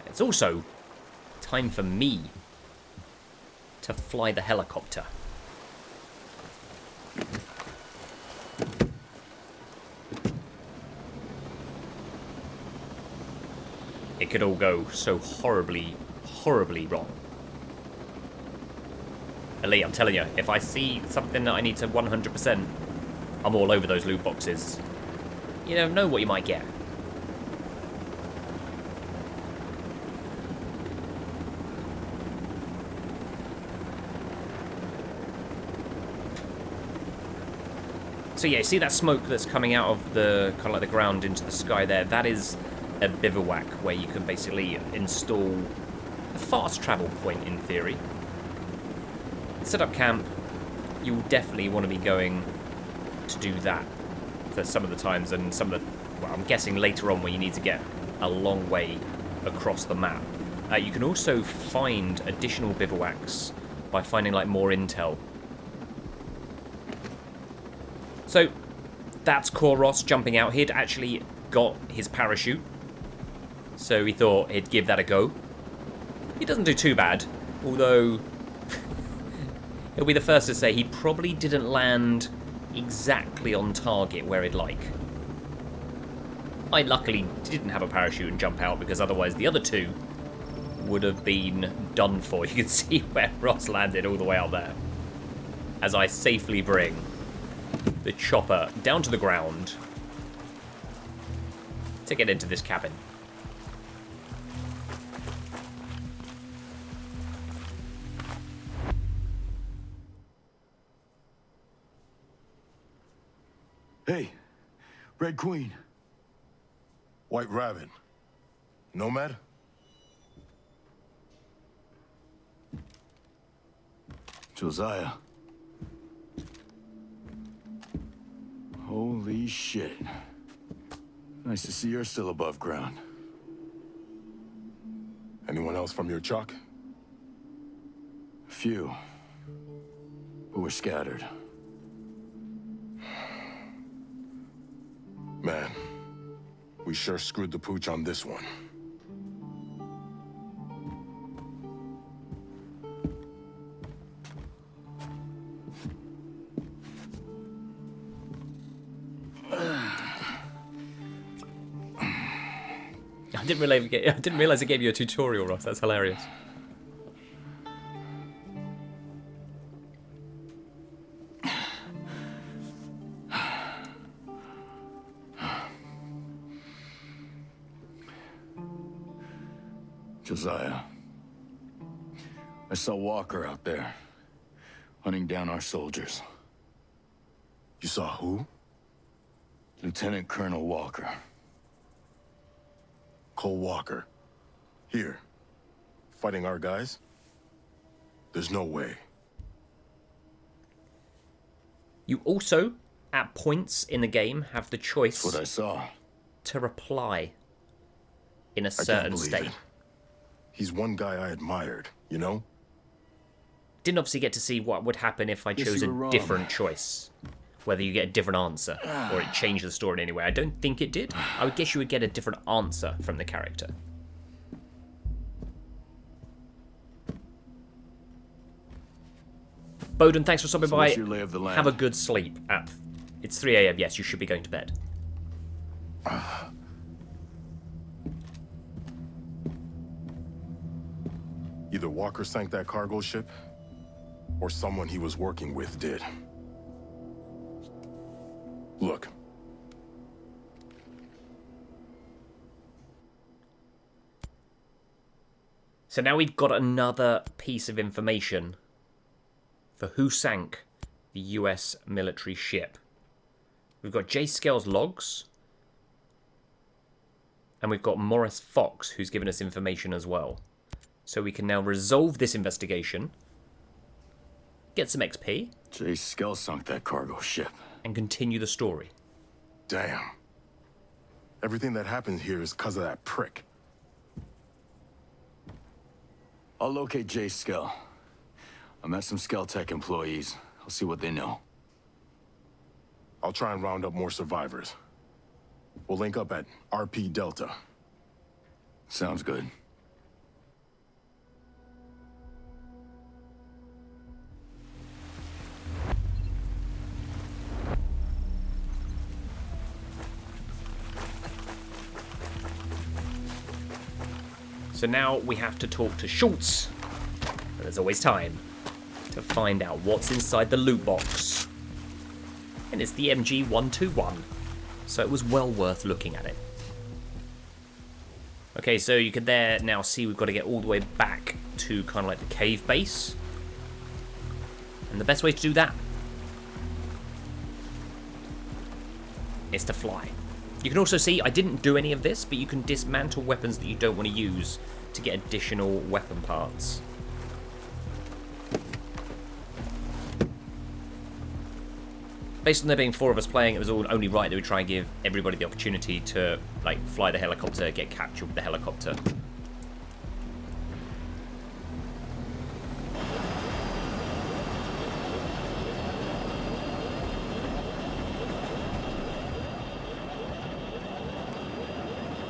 It's also time for me to fly the helicopter. It could all go so horribly, horribly wrong. Elite, I'm telling you, if I see something that I need to 100%, I'm all over those loot boxes. You never know what you might get. So yeah, see that smoke that's coming out of the kind of like the ground into the sky there? That is a bivouac where you can basically install a fast travel point in theory. Set up camp. You'll definitely want to be going to do that for some of the times, and some of the, well, I'm guessing later on where you need to get a long way across the map. You can also find additional bivouacs by finding like more intel. So that's Koros jumping out. He'd actually got his parachute, so he thought he'd give that a go. He doesn't do too bad, although he'll be the first to say he probably didn't land exactly on target where he'd like. I luckily didn't have a parachute and jump out, because otherwise the other two would have been done for. You can see where Ross landed all the way out there, as I safely bring the chopper down to the ground to get into this cabin. Hey, Red Queen. White Rabbit. Nomad? Josiah. Holy shit. Nice to see you're still above ground. Anyone else from your chalk? Few. Who were scattered. Man, we sure screwed the pooch on this one. I didn't realize it gave you a tutorial, Ross. That's hilarious. Josiah, I saw Walker out there, hunting down our soldiers. You saw who? Lieutenant Colonel Walker. Cole Walker. Here. Fighting our guys? There's no way. You also, at points in the game, have the choice That's what I saw. to reply in a I can't certain believe state. it. He's one guy I admired, you know? Didn't obviously get to see what would happen if I Guess chose you a were wrong. different choice. Whether you get a different answer, or it changed the story in any way. I don't think it did. I would guess you would get a different answer from the character. Bowden, thanks for stopping So by. what's your lay of the land? Have a good sleep. It's 3 a.m. Yes, you should be going to bed. Either Walker sank that cargo ship, or someone he was working with did. Look. So now we've got another piece of information for who sank the US military ship. We've got Jay Scale's logs. And we've got Morris Fox, who's given us information as well. So we can now resolve this investigation, get some XP. Jay Scale sunk that cargo ship. And continue the story. Damn. Everything that happened here is because of that prick. I'll locate Jay Scale. I met some Skeltech employees. I'll see what they know. I'll try and round up more survivors. We'll link up at RP Delta. Sounds good. So now we have to talk to Schultz. But there's always time to find out what's inside the loot box. And it's the MG121. So it was well worth looking at it. Okay, so you can there now see we've got to get all the way back to kind of like the cave base. And the best way to do that is to fly. You can also see, I didn't do any of this, but you can dismantle weapons that you don't want to use to get additional weapon parts. Based on there being 4 of us playing, it was only right that we try and give everybody the opportunity to like fly the helicopter, get captured with the helicopter.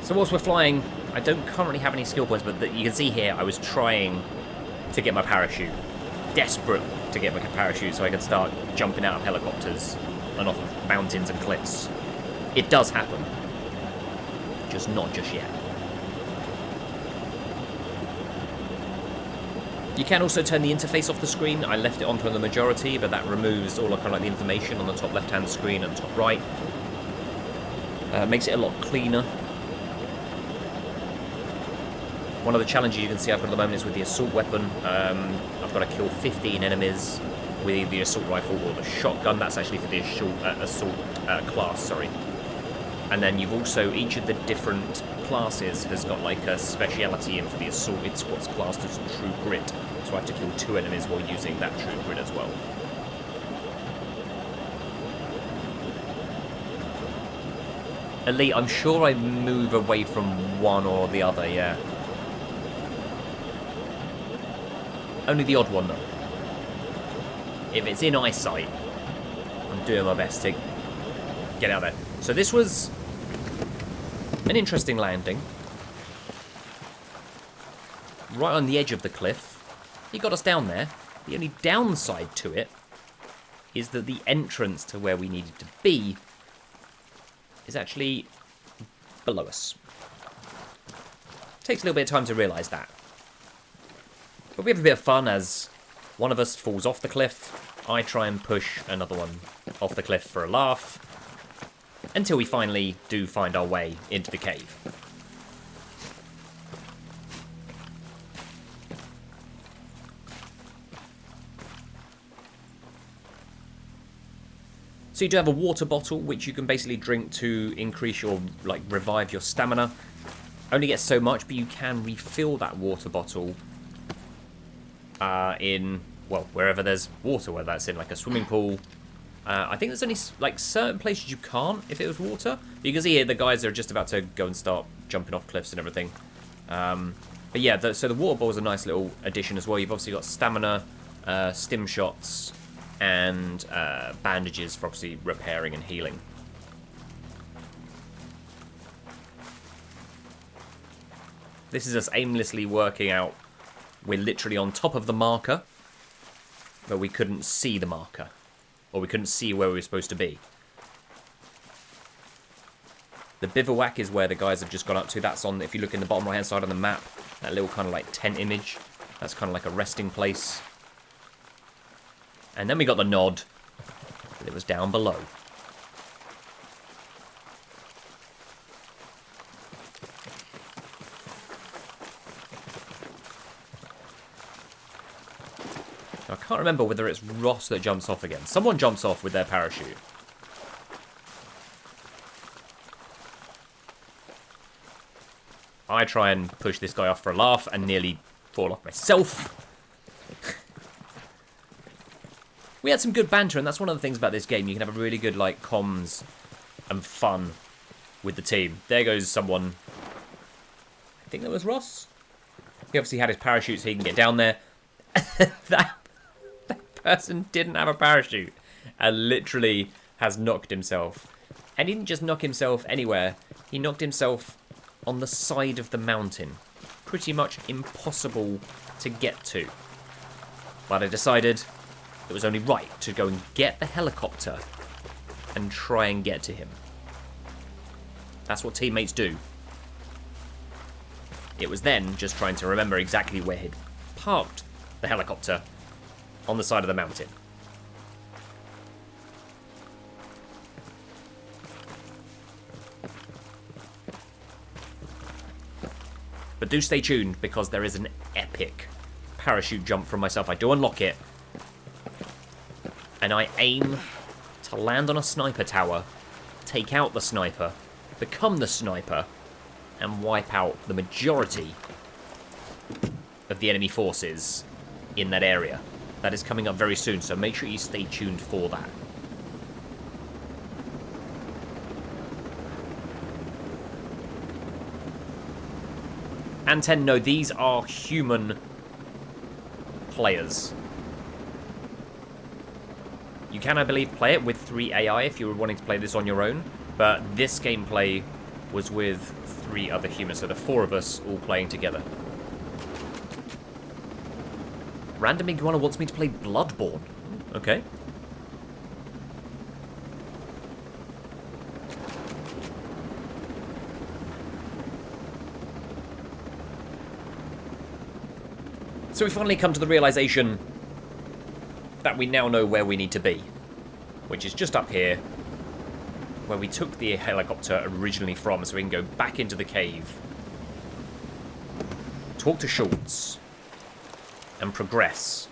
So whilst we're flying, I don't currently have any skill points, but you can see here I was trying to get my parachute. Desperate to get my parachute so I can start jumping out of helicopters and off of mountains and cliffs. It does happen. Just not just yet. You can also turn the interface off the screen. I left it on for the majority, but that removes all of kind of like the information on the top left-hand screen and top right. Makes it a lot cleaner. One of the challenges you can see I've got at the moment is with the assault weapon. I've got to kill 15 enemies with the assault rifle or the shotgun. That's actually for the assault class, sorry. And then you've also, each of the different classes has got like a speciality, and for the assault it's what's classed as true grit. So I have to kill 2 enemies while using that true grit as well. Elite, I'm sure I move away from one or the other, yeah. Only the odd one, though. If it's in eyesight, I'm doing my best to get out there. So this was an interesting landing. Right on the edge of the cliff. He got us down there. The only downside to it is that the entrance to where we needed to be is actually below us. Takes a little bit of time to realise that. But we have a bit of fun as one of us falls off the cliff. I try and push another one off the cliff for a laugh. Until we finally do find our way into the cave. So you do have a water bottle, which you can basically drink to increase your, like, revive your stamina. Only gets so much, but you can refill that water bottle in, well, wherever there's water, whether that's in, like, a swimming pool. I think there's only, like, certain places you can't if it was water. You can see here the guys are just about to go and start jumping off cliffs and everything. But yeah, so the water bottle is a nice little addition as well. You've obviously got stamina, stim shots, and bandages for obviously repairing and healing. This is us aimlessly working out. We're literally on top of the marker, but we couldn't see the marker, or we couldn't see where we were supposed to be. The bivouac is where the guys have just gone up to. That's on, if you look in the bottom right hand side on the map, that little kind of like tent image. That's kind of like a resting place. And then we got the nod that it was down below. I can't remember whether it's Ross that jumps off again. Someone jumps off with their parachute. I try and push this guy off for a laugh and nearly fall off myself. We had some good banter, and that's one of the things about this game. You can have a really good, like, comms and fun with the team. There goes someone. I think that was Ross. He obviously had his parachute so he can get down there. that person didn't have a parachute and literally has knocked himself. And he didn't just knock himself anywhere. He knocked himself on the side of the mountain. Pretty much impossible to get to. But I decided it was only right to go and get the helicopter and try and get to him. That's what teammates do. It was then just trying to remember exactly where he'd parked the helicopter on the side of the mountain. But do stay tuned, because there is an epic parachute jump from myself. I do unlock it. And I aim to land on a sniper tower, take out the sniper, become the sniper, and wipe out the majority of the enemy forces in that area. That is coming up very soon, so make sure you stay tuned for that. And 10, no, these are human players. You can, I believe, play it with 3 AI if you were wanting to play this on your own, but this gameplay was with 3 other humans, so the 4 of us all playing together. Random Iguana wants me to play Bloodborne. Okay. So we finally come to the realization that we now know where we need to be, which is just up here, where we took the helicopter originally from, so we can go back into the cave, talk to Schultz, and progress.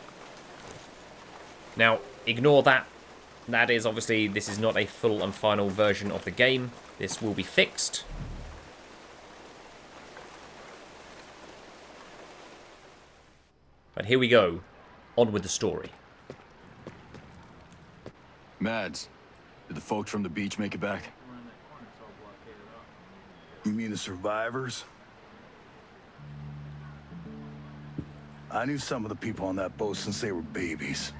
Now, ignore that. That is obviously, this is not a full and final version of the game. This will be fixed. But here we go. On with the story. Mads, did the folks from the beach make it back? You mean the survivors? I knew some of the people on that boat since they were babies.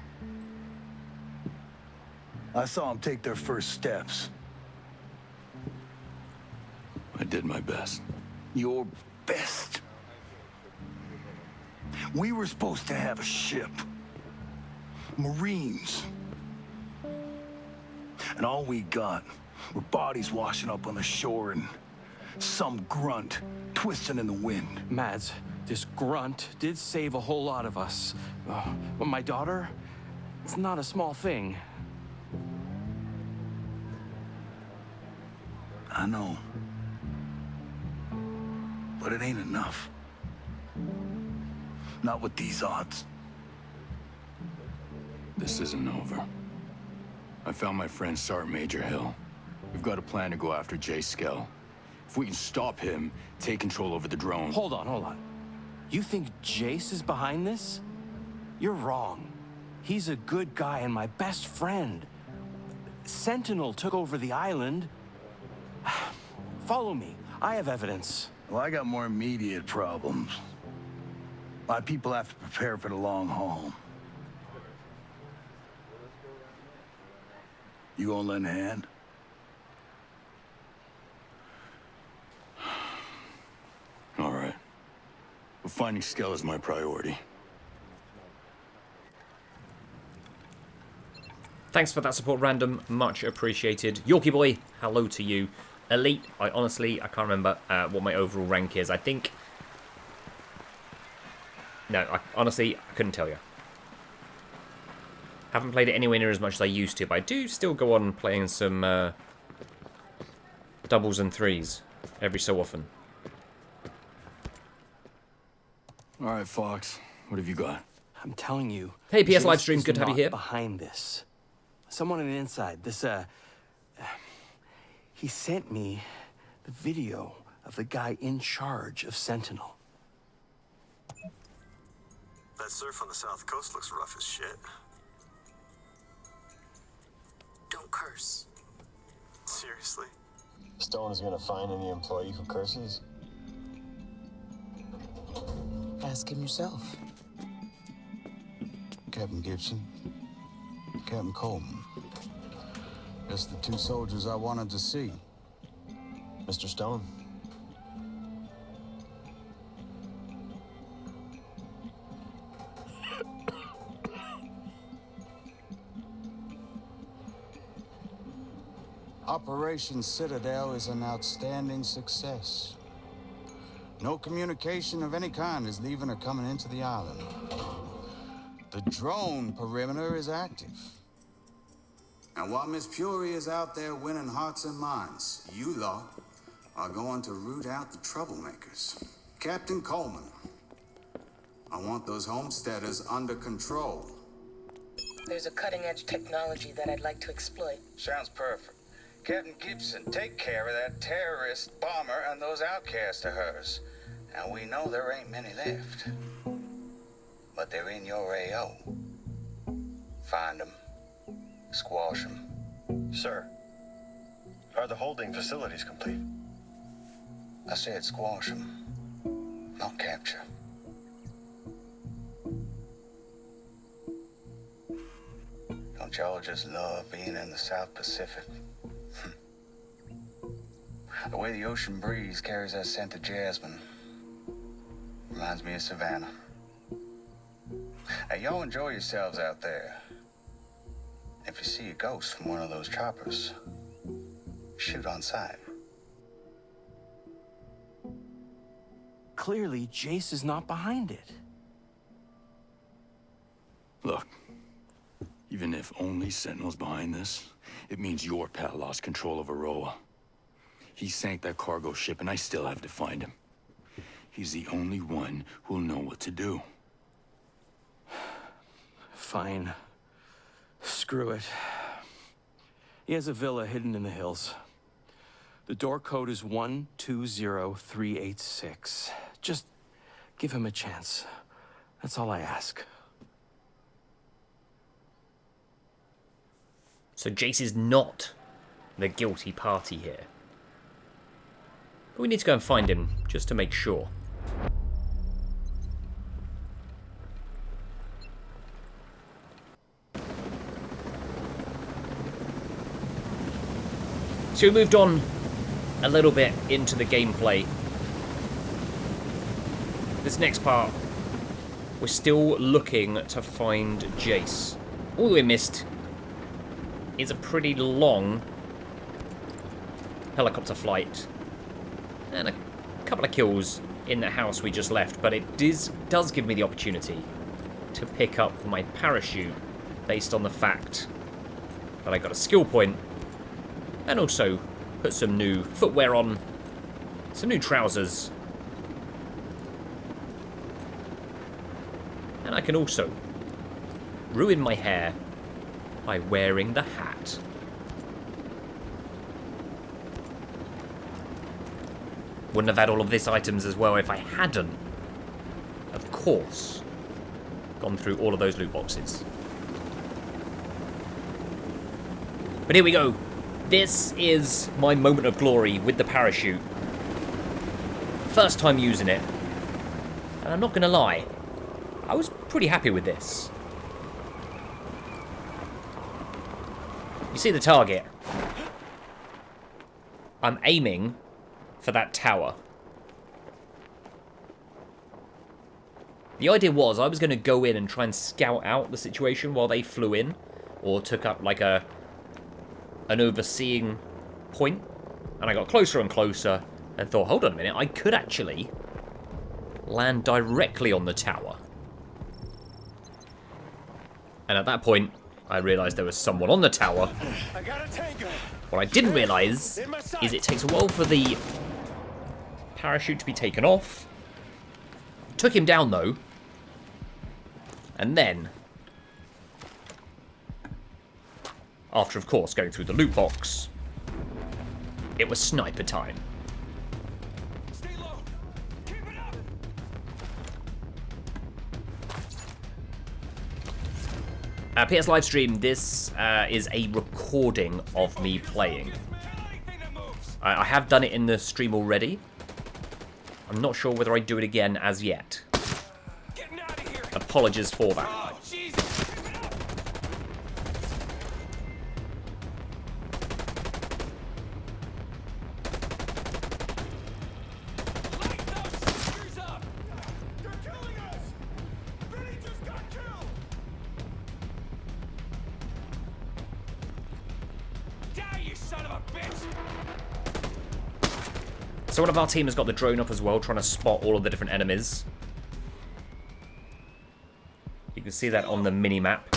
I saw them take their first steps. I did my best. Your best? We were supposed to have a ship. Marines. And all we got were bodies washing up on the shore and some grunt twisting in the wind. Mads, this grunt did save a whole lot of us. But my daughter, it's not a small thing. I know. But it ain't enough. Not with these odds. This isn't over. I found my friend Sergeant Major Hill. We've got a plan to go after Jay Skell. If we can stop him, take control over the drone. Hold on. You think Jace is behind this? You're wrong. He's a good guy and my best friend. Sentinel took over the island. Follow me. I have evidence. Well, I got more immediate problems. My people have to prepare for the long haul. You gonna lend a hand? All right. But finding Skell is my priority. Thanks for that support, Random. Much appreciated. Yorkie boy, hello to you. Elite, I can't remember what my overall rank is. I think... No, I couldn't tell you. Haven't played it anywhere near as much as I used to, but I do still go on playing some doubles and threes every so often. All right, Fox. What have you got? I'm telling you. Hey, PS Jace Livestream, is good to have you not here. Behind this, someone on the inside. He sent me the video of the guy in charge of Sentinel. That surf on the south coast looks rough as shit. Don't curse. Seriously? Stone is gonna find any employee who curses? Ask him yourself. Captain Gibson, Captain Coleman. Just the two soldiers I wanted to see. Mr. Stone. Operation Citadel is an outstanding success. No communication of any kind is leaving or coming into the island. The drone perimeter is active. And while Miss Fury is out there winning hearts and minds, you lot are going to root out the troublemakers. Captain Coleman, I want those homesteaders under control. There's a cutting-edge technology that I'd like to exploit. Sounds perfect. Captain Gibson, take care of that terrorist bomber and those outcasts of hers. And we know there ain't many left. But they're in your AO. Find them. Squash them. Sir, are the holding facilities complete? I said squash them, not capture. Don't y'all just love being in the South Pacific? The way the ocean breeze carries that scent of jasmine reminds me of Savannah. Now, y'all enjoy yourselves out there. If you see a ghost from one of those choppers, shoot on sight. Clearly, Jace is not behind it. Look, even if only Sentinel's behind this, it means your pal lost control of Aroa. He sank that cargo ship, and I still have to find him. He's the only one who'll know what to do. Fine. Screw it. He has a villa hidden in the hills. The door code is 120386. Just give him a chance. That's all I ask. So Jace is not the guilty party here. But we need to go and find him, just to make sure. So we moved on a little bit into the gameplay. This next part, we're still looking to find Jace. All we missed is a pretty long helicopter flight and a couple of kills in the house we just left, but it does give me the opportunity to pick up my parachute based on the fact that I got a skill point, and also put some new footwear on, some new trousers, and I can also ruin my hair by wearing the hat. Wouldn't have had all of these items as well if I hadn't, of course, gone through all of those loot boxes. But here we go. This is my moment of glory with the parachute. First time using it. And I'm not going to lie, I was pretty happy with this. You see the target? I'm aiming for that tower. The idea was I was going to go in and try and scout out the situation while they flew in, or took up like an overseeing point, and I got closer and closer and thought, hold on a minute, I could actually land directly on the tower. And at that point, I realised there was someone on the tower. What I didn't realise is it takes a while for the parachute to be taken off. Took him down though. And then, after of course going through the loot box, it was sniper time. PS Livestream, this is a recording of me playing. I have done it in the stream already. I'm not sure whether I'd do it again as yet. Apologies for that. So one of our team has got the drone up as well, trying to spot all of the different enemies. You can see that on the mini-map.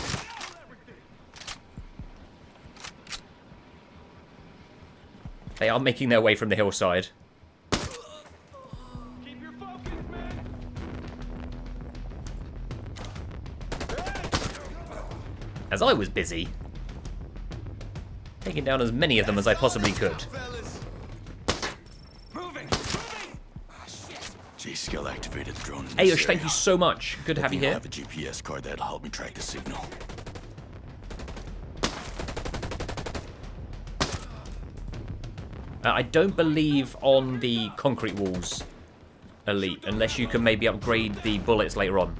They are making their way from the hillside. As I was busy taking down as many of them as I possibly could. J-Skill activated the drone. Ayush, thank you so much. Good to have you here. I have a GPS card that'll help me track the signal. I don't believe on the concrete walls, Elite, unless you can maybe upgrade the bullets later on.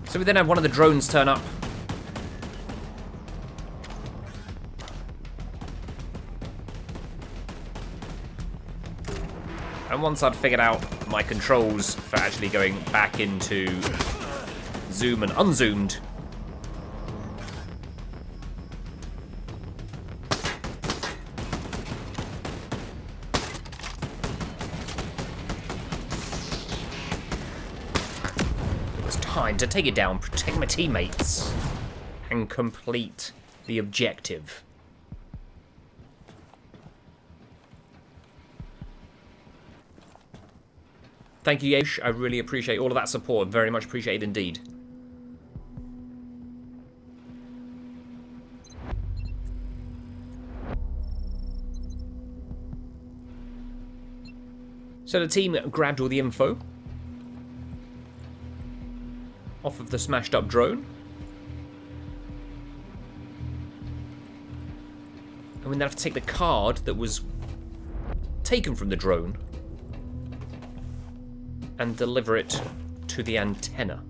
So we then have one of the drones turn up. And once I'd figured out my controls for actually going back into zoom and unzoomed, time to take it down, protect my teammates, and complete the objective. Thank you, Yesh. I really appreciate all of that support. Very much appreciated indeed. So the team grabbed all the info off of the smashed up drone. And we then have to take the card that was taken from the drone and deliver it to the antenna.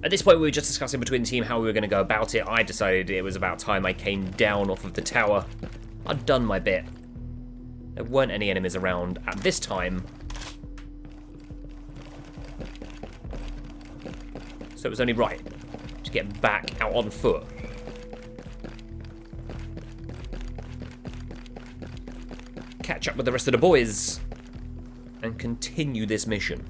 At this point, we were just discussing between the team how we were going to go about it. I decided it was about time I came down off of the tower. I'd done my bit. There weren't any enemies around at this time. So it was only right to get back out on foot. Catch up with the rest of the boys and continue this mission.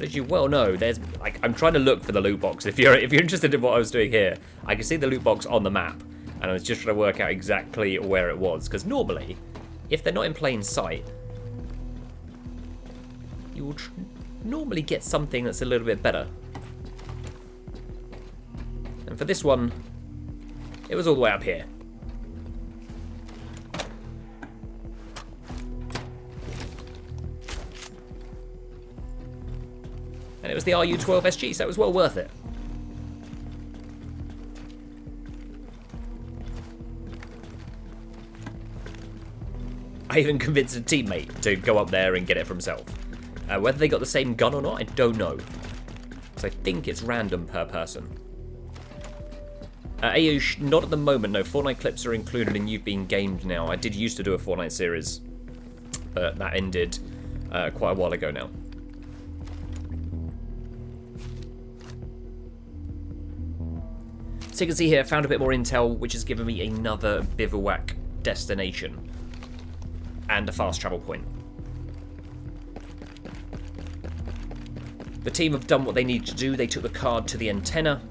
As you well know, there's like I'm trying to look for the loot box. If you're interested in what I was doing here, I can see the loot box on the map, and I was just trying to work out exactly where it was. Because normally, if they're not in plain sight, you will normally get something that's a little bit better. And for this one, it was all the way up here. And it was the RU-12 SG, so it was well worth it. I even convinced a teammate to go up there and get it for himself. Whether they got the same gun or not, I don't know. So I think it's random per person. Ayush, not at the moment, no. Fortnite clips are included in You've Been Gamed now. I did used to do a Fortnite series, but that ended quite a while ago now. So you can see here, I found a bit more intel, which has given me another bivouac destination and a fast travel point. The team have done what they need to do. They took the card to the antenna,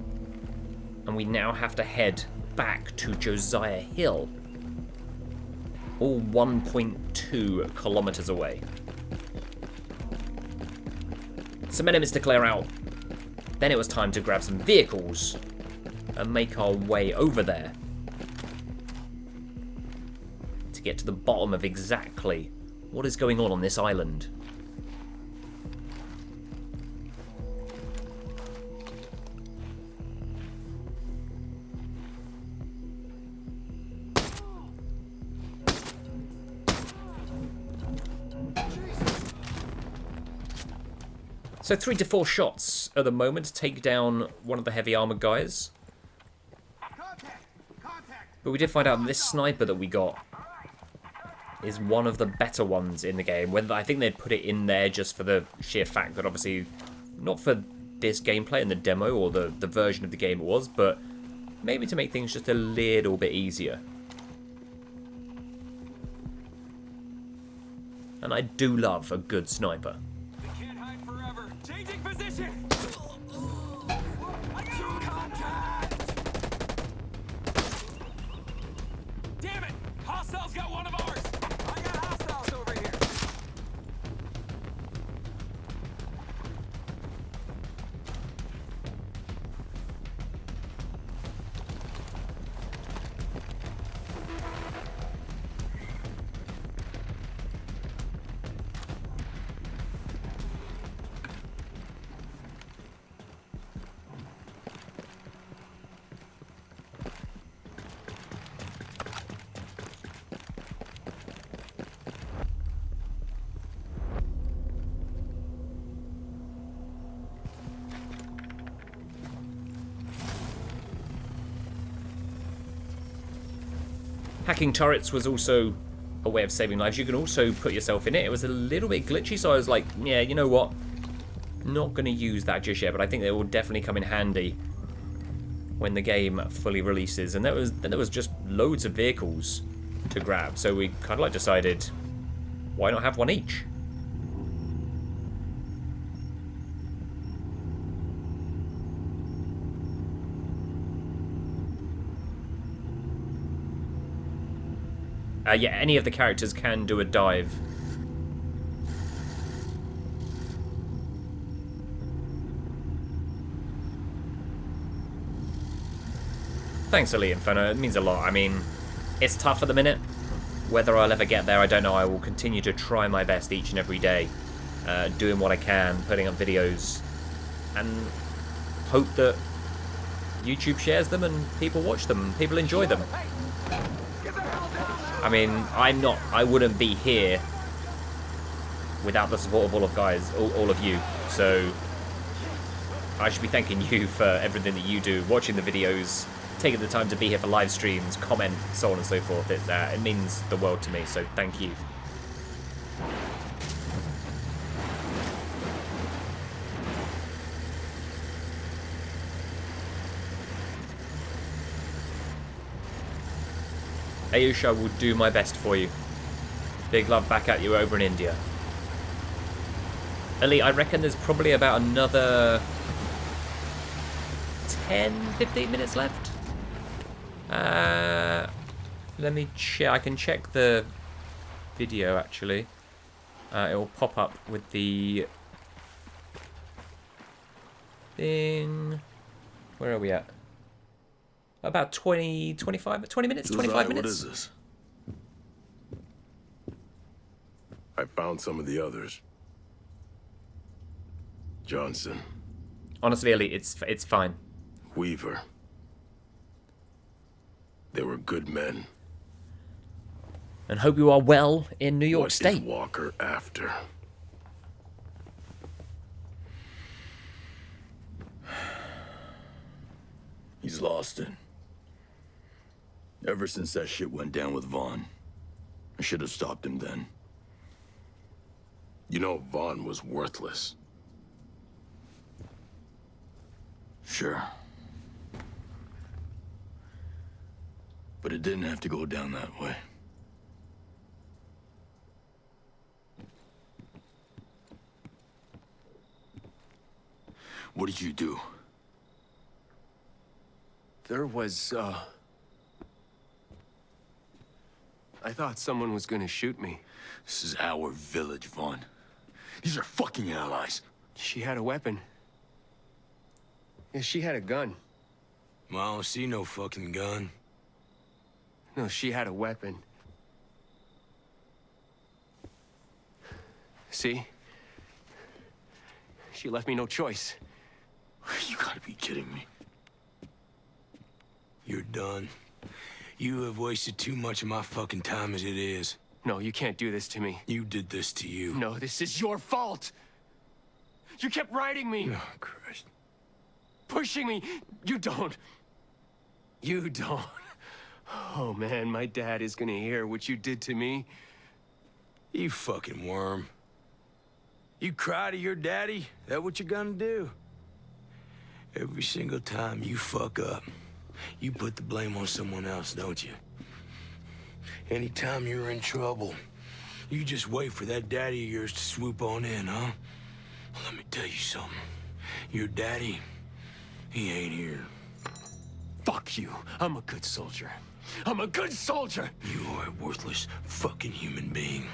and we now have to head back to Josiah Hill, all 1.2 kilometers away. Some enemies to clear out. Then it was time to grab some vehicles and make our way over there to get to the bottom of exactly what is going on this island. So 3 to 4 shots at the moment to take down one of the heavy armored guys. But we did find out this sniper that we got is one of the better ones in the game. Whether I think they'd put it in there just for the sheer fact that obviously not for this gameplay in the demo or the version of the game it was, but maybe to make things just a little bit easier. And I do love a good sniper. We can't hide forever. Changing position. Damn it! Hostiles got one of ours! I got hostiles over here! Hacking turrets was also a way of saving lives. You can also put yourself in it. It was a little bit glitchy, so I was like, yeah, you know what? Not going to use that just yet, but I think it will definitely come in handy when the game fully releases. And then there was just loads of vehicles to grab, so we kind of like decided, why not have one each? Yeah, any of the characters can do a dive. Thanks, Ali Inferno. It means a lot. I mean, it's tough at the minute, Whether I'll ever get there, I don't know. I will continue to try my best each and every day, doing what I can, putting up videos, and hope that YouTube shares them and people watch them, people enjoy them. I mean, I wouldn't be here without the support of all of you. So I should be thanking you for everything that you do, watching the videos, taking the time to be here for live streams, comment, so on and so forth. It means the world to me, so thank you. Ayusha will do my best for you. Big love back at you over in India. Ellie, I reckon there's probably about another 10-15 minutes left. Let me check. I can check the video actually. It will pop up with the thing. Where are we at? About 20 minutes, 25 minutes. What is this? I found some of the others. Johnson. Honestly, Ellie, it's fine. Weaver. They were good men. And hope you are well in New York What State. is Walker after? He's lost it. Ever since that shit went down with Vaughn. I should have stopped him then. You know, Vaughn was worthless. Sure. But it didn't have to go down that way. What did you do? There was, I thought someone was gonna shoot me. This is our village, Vaughn. These are fucking allies. She had a weapon. Yeah, she had a gun. Well, I don't see no fucking gun. No, she had a weapon. See? She left me no choice. You gotta be kidding me. You're done. You have wasted too much of my fucking time as it is. No, you can't do this to me. You did this to you. No, this is your fault. You kept riding me. Oh, Christ. Pushing me. You don't. You don't. Oh, man, my dad is gonna hear what you did to me. You fucking worm. You cry to your daddy? That what you're gonna do? Every single time you fuck up, you put the blame on someone else, don't you? Anytime you're in trouble, you just wait for that daddy of yours to swoop on in, huh? Well, let me tell you something. Your daddy, he ain't here. Fuck you. I'm a good soldier. I'm a good soldier! You are a worthless fucking human being.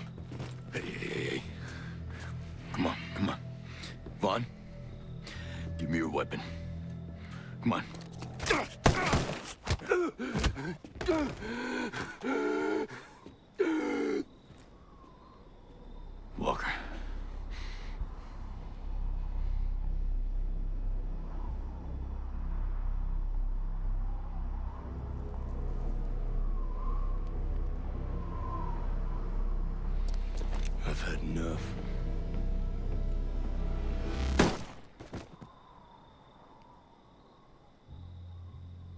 Hey. Come on. Vaughn, give me your weapon. Come on. Walker. I've had enough.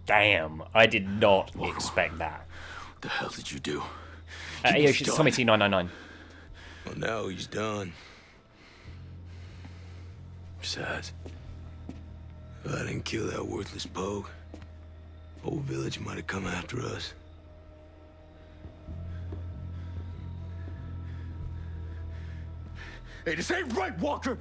Damn, I did not expect that. What the hell did you do? Yoshi, it's Tommy T999. Well, now he's done. Besides, if I didn't kill that worthless pogue, whole village might have come after us. Hey, this ain't right, Walker!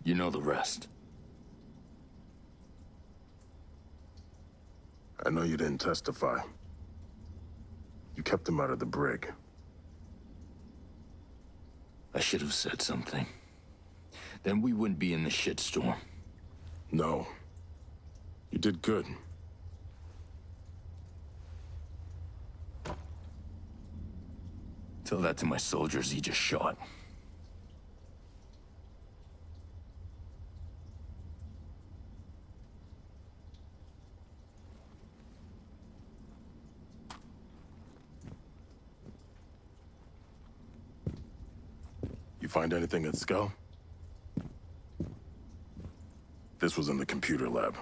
You know the rest. I know you didn't testify. You kept him out of the brig. I should have said something. then we wouldn't be in the shitstorm. No. You did good. Tell that to my soldiers he just shot. You find anything at Skull? This was in the computer lab.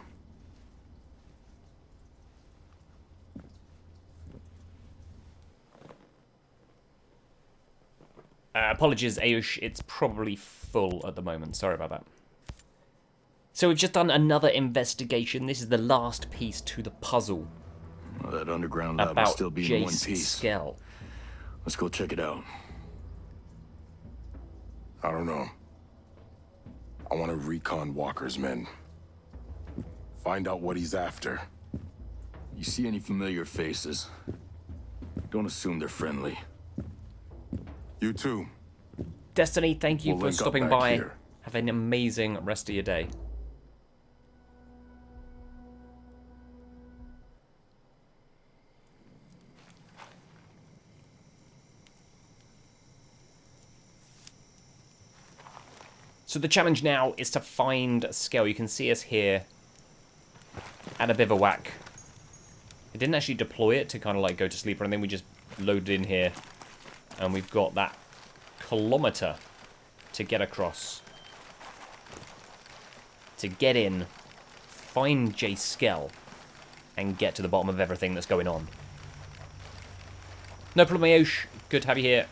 Apologies, Ayush, it's probably full at the moment. Sorry about that. So we've just done another investigation. This is the last piece to the puzzle. Well, that underground lab will still be in one piece. Skell. Let's go check it out. I don't know. I want to recon Walker's men. Find out what he's after. You see any familiar faces? Don't assume they're friendly. You too. Destiny, thank you for stopping by. Here. Have an amazing rest of your day. So the challenge now is to find Skell. You can see us here at a bivouac. I didn't actually deploy it to kind of like go to sleep or anything. We just loaded in here. And we've got that kilometer to get across. To get in, find J. Skell, and get to the bottom of everything that's going on. No problem, Ayosh. Good to have you here.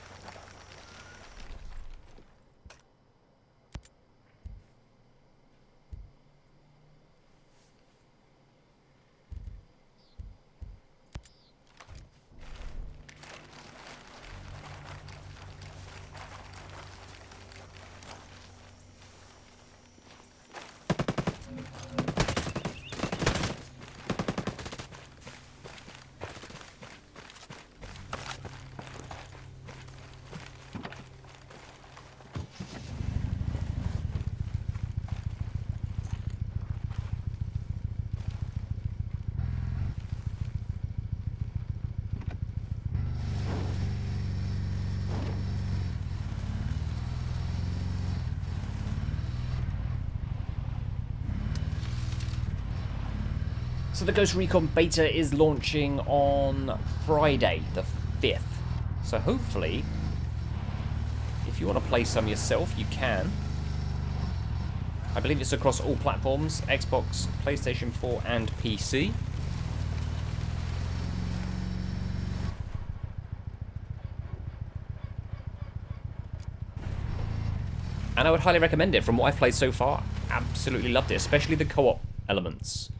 So the Ghost Recon beta is launching on Friday, the 5th. So hopefully, if you want to play some yourself, you can. I believe it's across all platforms, Xbox, PlayStation 4 and PC. And I would highly recommend it. From what I've played so far, absolutely loved it, especially the co-op elements.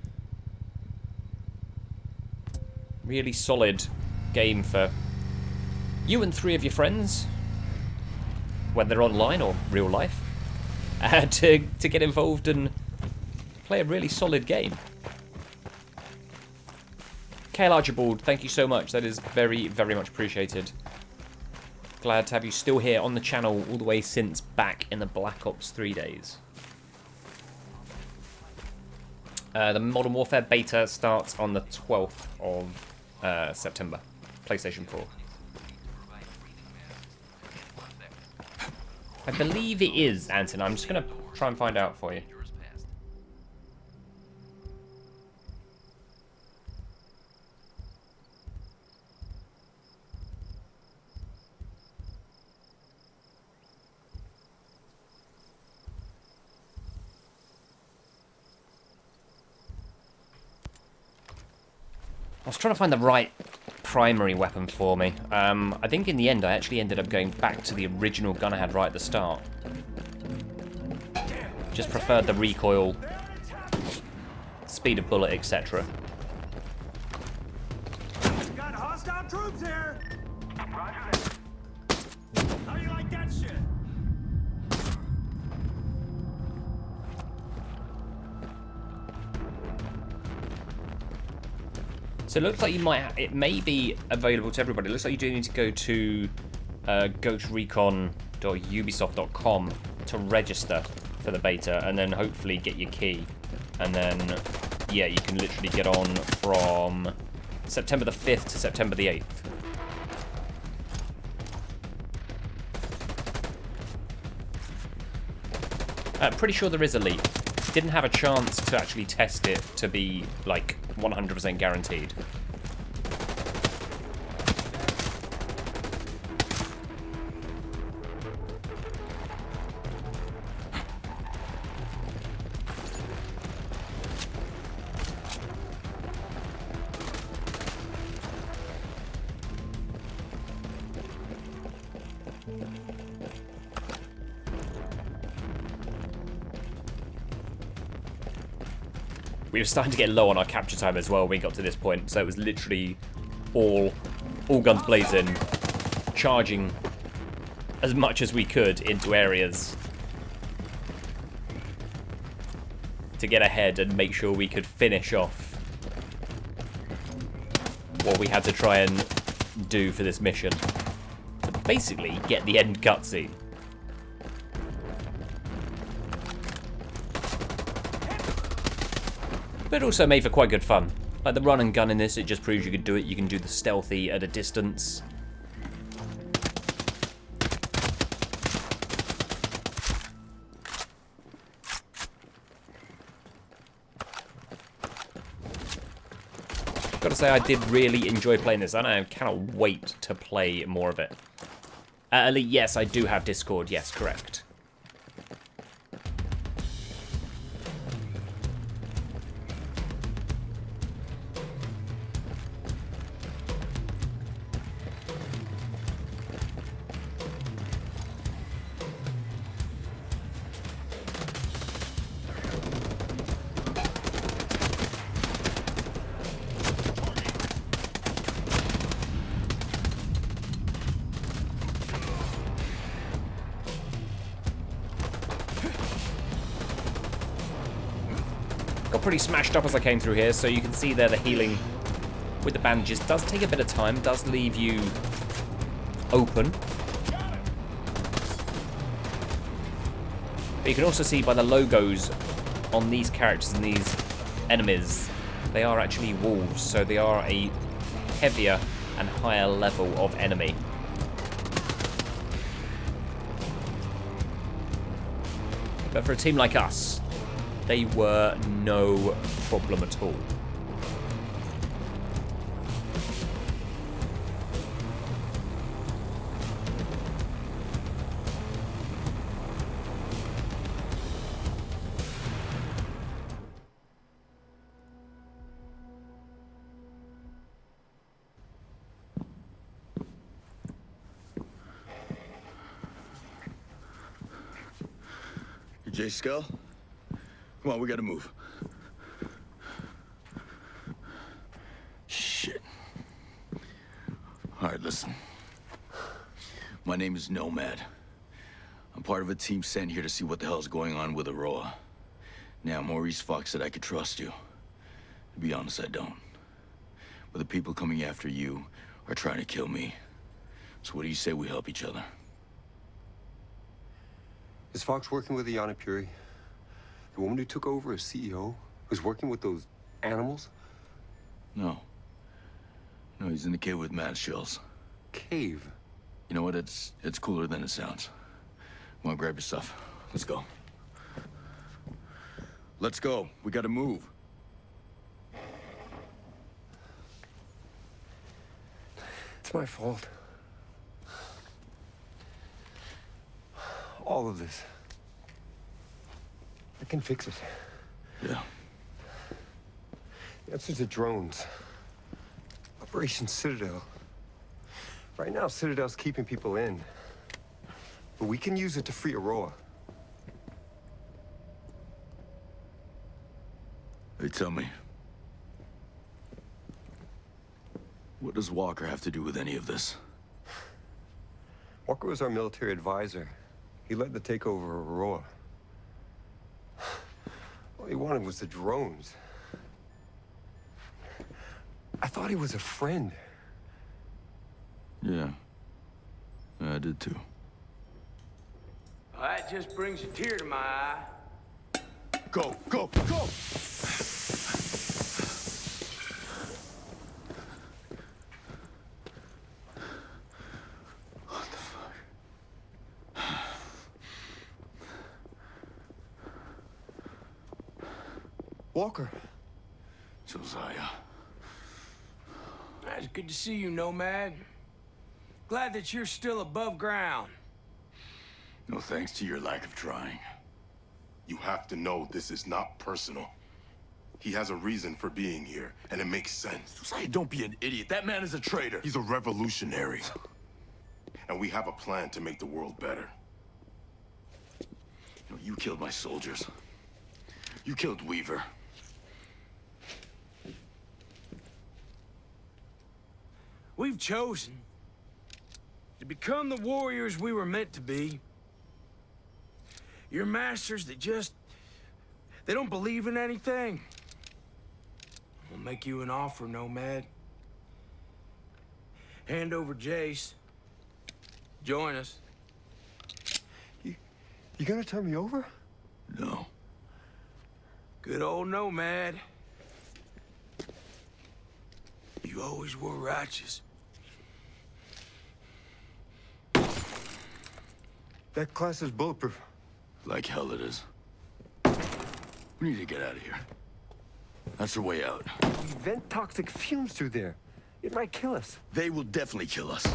Really solid game for you and 3 of your friends, whether online or real life, to get involved and play a really solid game. Kale Archibald, thank you so much. That is very, very much appreciated. Glad to have you still here on the channel all the way since back in the Black Ops 3 days. The Modern Warfare beta starts on the 12th of September, PlayStation 4. I believe it is, Anton. I'm just going to try and find out for you. I was trying to find the right primary weapon for me. I think in the end I actually ended up going back to the original gun I had right at the start. Just preferred the recoil, speed of bullet, etc. Got hostile troops here! Roger that. How do you like that shit? So it looks like it may be available to everybody. It looks like you do need to go to ghostrecon.ubisoft.com to register. for the beta, and then hopefully get your key. And then, yeah, you can literally get on from September the 5th to September the 8th. Pretty sure there is a leak. Didn't have a chance to actually test it to be, like, 100% guaranteed. We were starting to get low on our capture time as well when we got to this point, so it was literally all guns blazing, charging as much as we could into areas to get ahead and make sure we could finish off what we had to try and do for this mission. To basically get the end cutscene. But also made for quite good fun. Like the run and gun in this, it just proves you can do it. You can do the stealthy at a distance. Gotta say, I did really enjoy playing this, and I cannot wait to play more of it. Elite, yes, I do have Discord. Yes, correct. Got pretty smashed up as I came through here, so you can see there the healing with the bandages does take a bit of time, does leave you open. But you can also see by the logos on these characters and these enemies, they are actually wolves, so they are a heavier and higher level of enemy. But for a team like us, they were no problem at all. You Jay Skull? Come on, we gotta move. Shit. All right, listen. My name is Nomad. I'm part of a team sent here to see what the hell's going on with Aurora. Now, Maurice Fox said I could trust you. To be honest, I don't. But the people coming after you are trying to kill me. So what do you say we help each other? Is Fox working with Iana Puri? The woman who took over as CEO? Who's working with those animals? No. No, he's in the cave with mad shells. Cave? You know what? It's cooler than it sounds. Come on, grab your stuff. Let's go. Let's go. We gotta move. It's my fault. All of this. I can fix it. Yeah. The answer's the drones. Operation Citadel. Right now, Citadel's keeping people in. But we can use it to free Aurora. Hey, tell me. What does Walker have to do with any of this? Walker was our military advisor. He led the takeover of Aurora. All he wanted was the drones. I thought he was a friend. Yeah. I did too. Well, that just brings a tear to my eye. Go, go, go! Walker. Josiah. It's good to see you, Nomad. Glad that you're still above ground. No thanks to your lack of trying. You have to know this is not personal. He has a reason for being here, and it makes sense. Josiah, don't be an idiot. That man is a traitor. He's a revolutionary. And we have a plan to make the world better. You know, you killed my soldiers. You killed Weaver. We've chosen to become the warriors we were meant to be. Your masters that just... they don't believe in anything. We'll make you an offer, Nomad. Hand over Jace. Join us. You gonna turn me over? No. Good old Nomad. You always were righteous. That class is bulletproof. Like hell it is. We need to get out of here. That's the way out. We vent toxic fumes through there. It might kill us. They will definitely kill us.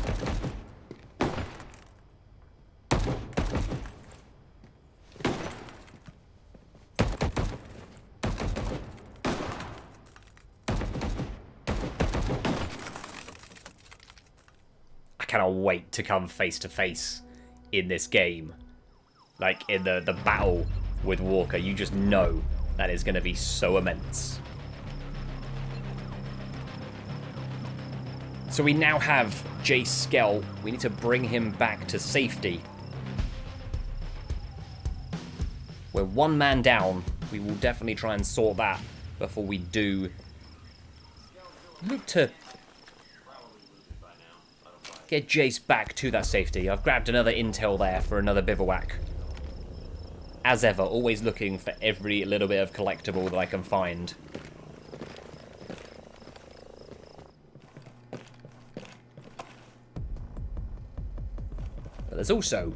I cannot wait to come face to face in this game. Like, in the battle with Walker, you just know that is going to be so immense. So we now have Jace Skell. We need to bring him back to safety. We're one man down. We will definitely try and sort that before we do. Need to get Jace back to that safety. I've grabbed another intel there for another bivouac. As ever, always looking for every little bit of collectible that I can find. But there's also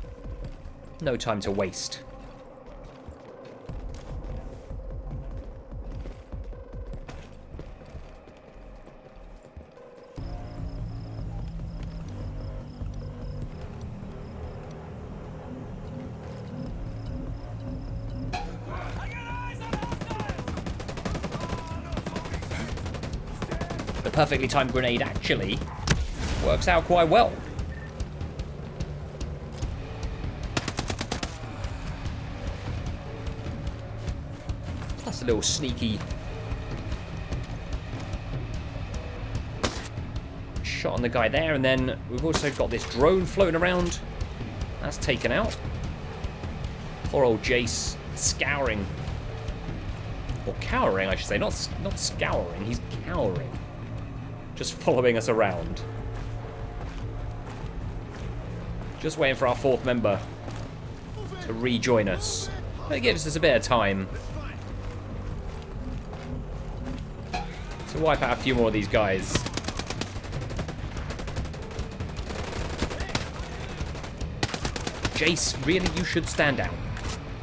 no time to waste. The perfectly timed grenade actually works out quite well. That's a little sneaky shot on the guy there, and then we've also got this drone floating around. That's taken out. Poor old Jace scouring. Or cowering, I should say. Not scouring, he's cowering. Just following us around. Just waiting for our fourth member to rejoin us. That gives us a bit of time to wipe out a few more of these guys. Jace, really, you should stand down.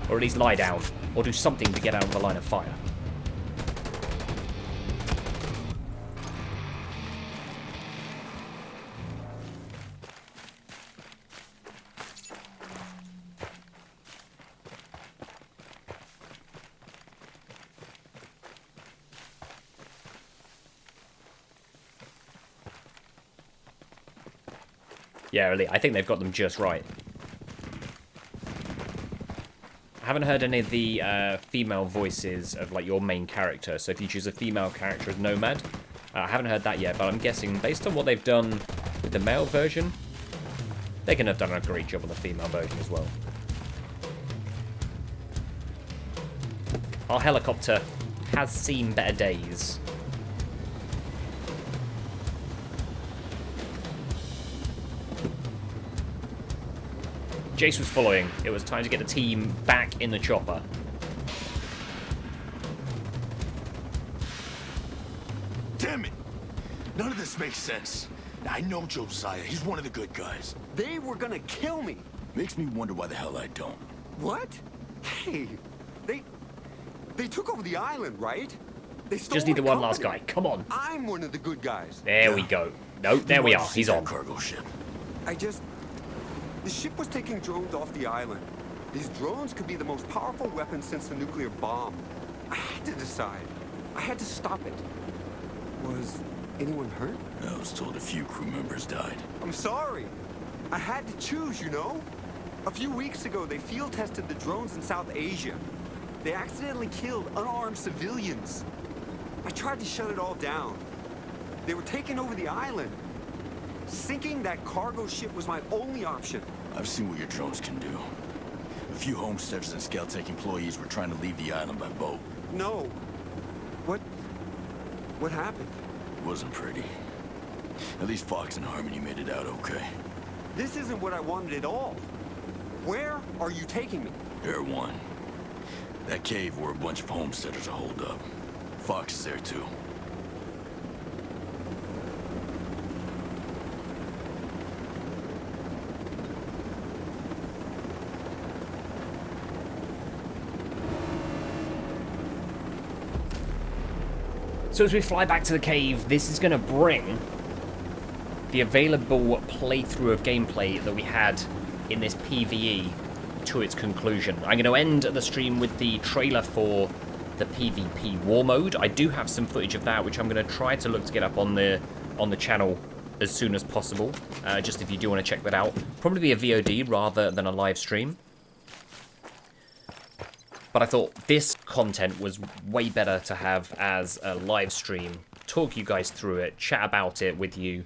Or at least lie down. Or do something to get out of the line of fire. Yeah, really, I think they've got them just right. I haven't heard any of the female voices of like your main character, so if you choose a female character as Nomad, I haven't heard that yet, but I'm guessing based on what they've done with the male version, they can have done a great job on the female version as well. Our helicopter has seen better days. Jace was following. It was time to get the team back in the chopper. Damn it! None of this makes sense. I know Josiah. He's one of the good guys. They were gonna kill me. Makes me wonder why the hell I don't. What? Hey, they took over the island, right? They stole Just need the my one last company. guy. Come on. I'm one of the good guys. There we go. No, there we are. He's on. Cargo ship. The ship was taking drones off the island. These drones could be the most powerful weapon since the nuclear bomb. I had to decide. I had to stop it. Was anyone hurt? I was told a few crew members died. I'm sorry. I had to choose, you know? A few weeks ago, they field tested the drones in South Asia. They accidentally killed unarmed civilians. I tried to shut it all down. They were taking over the island. Sinking that cargo ship was my only option. I've seen what your drones can do. A few homesteaders and Scaltech employees were trying to leave the island by boat. No. What happened? It wasn't pretty. At least Fox and Harmony made it out okay. This isn't what I wanted at all. Where are you taking me? Air 1. That cave where a bunch of homesteaders are holed up. Fox is there too. So as we fly back to the cave, this is going to bring the available playthrough of gameplay that we had in this PvE to its conclusion. I'm going to end the stream with the trailer for the PvP War Mode. I do have some footage of that, which I'm going to try to look to get up on the channel as soon as possible. Just if you do want to check that out. Probably be a VOD rather than a live stream. But I thought this content was way better to have as a live stream. Talk you guys through it, chat about it with you,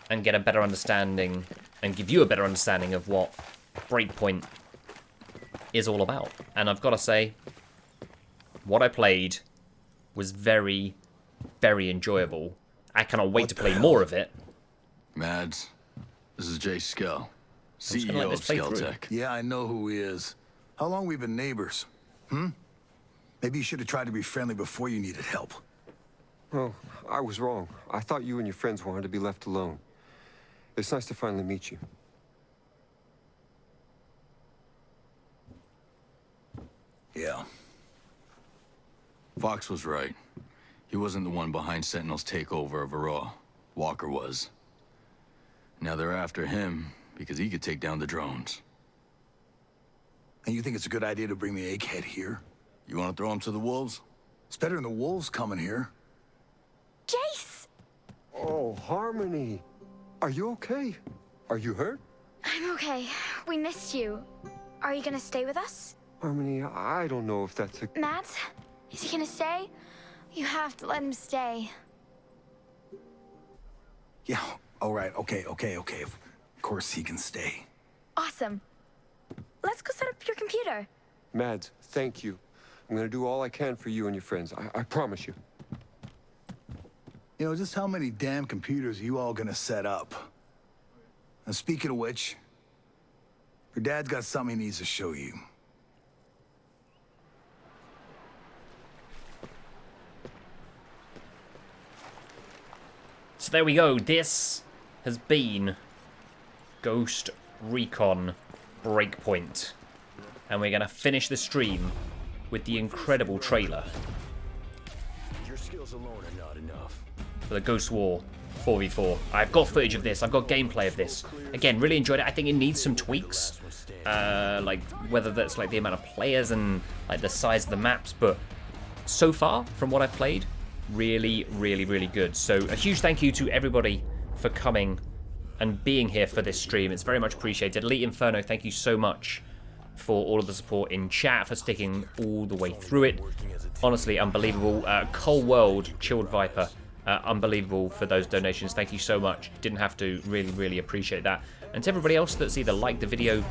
and get a better understanding, and give you a better understanding of what Breakpoint is all about. And I've got to say, what I played was very, very enjoyable. I cannot wait to play more of it. Mads, this is Jay Skell, just gonna let CEO of this play through. Scaltech. Yeah, I know who he is. How long we been neighbors? Maybe you should have tried to be friendly before you needed help. Oh, I was wrong. I thought you and your friends wanted to be left alone. It's nice to finally meet you. Yeah. Fox was right. He wasn't the one behind Sentinel's takeover of Aurora. Walker was. Now they're after him because he could take down the drones. And you think it's a good idea to bring the egghead here? You want to throw him to the wolves? It's better than the wolves coming here. Jace! Oh, Harmony. Are you okay? Are you hurt? I'm okay. We missed you. Are you gonna stay with us? Harmony, I don't know if that's a... Matt? Is he gonna stay? You have to let him stay. Yeah, all right, okay. Of course he can stay. Awesome. Let's go set up your computer. Mads, thank you. I'm gonna do all I can for you and your friends. I promise you. You know, just how many damn computers are you all gonna set up? And speaking of which, your dad's got something he needs to show you. So there we go. This has been Ghost Recon Breakpoint. And we're going to finish the stream with the incredible trailer Your skills alone are not enough. for the Ghost War 4v4. I've got footage of this. I've got gameplay of this. Again, really enjoyed it. I think it needs some tweaks. Like whether that's like the amount of players and like the size of the maps. But so far, from what I've played, really, really, really good. So a huge thank you to everybody for coming and being here for this stream. It's very much appreciated. Elite Inferno, thank you so much for all of the support in chat, for sticking all the way through it. Honestly, unbelievable. Cole World, Chilled Viper, unbelievable for those donations. Thank you so much. Didn't have to. Really, really appreciate that. And to everybody else that's either liked the video,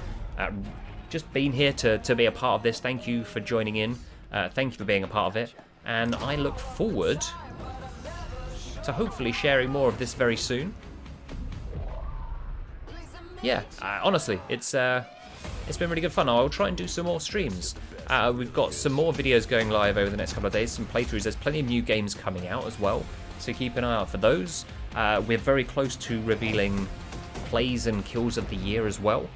just been here to be a part of this, thank you for joining in. Thank you for being a part of it. And I look forward to hopefully sharing more of this very soon. yeah, honestly, it's been really good fun. I'll try and do some more streams. We've got some more videos going live over the next couple of days, some playthroughs. There's plenty of new games coming out as well, so keep an eye out for those. We're very close to revealing plays and kills of the year as well.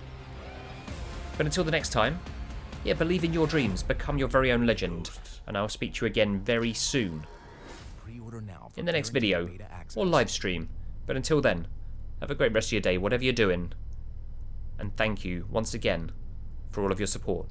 But until the next time, yeah, believe in your dreams, become your very own legend, and I'll speak to you again very soon in the next video or live stream. But until then, have a great rest of your day, whatever you're doing, and thank you once again for all of your support.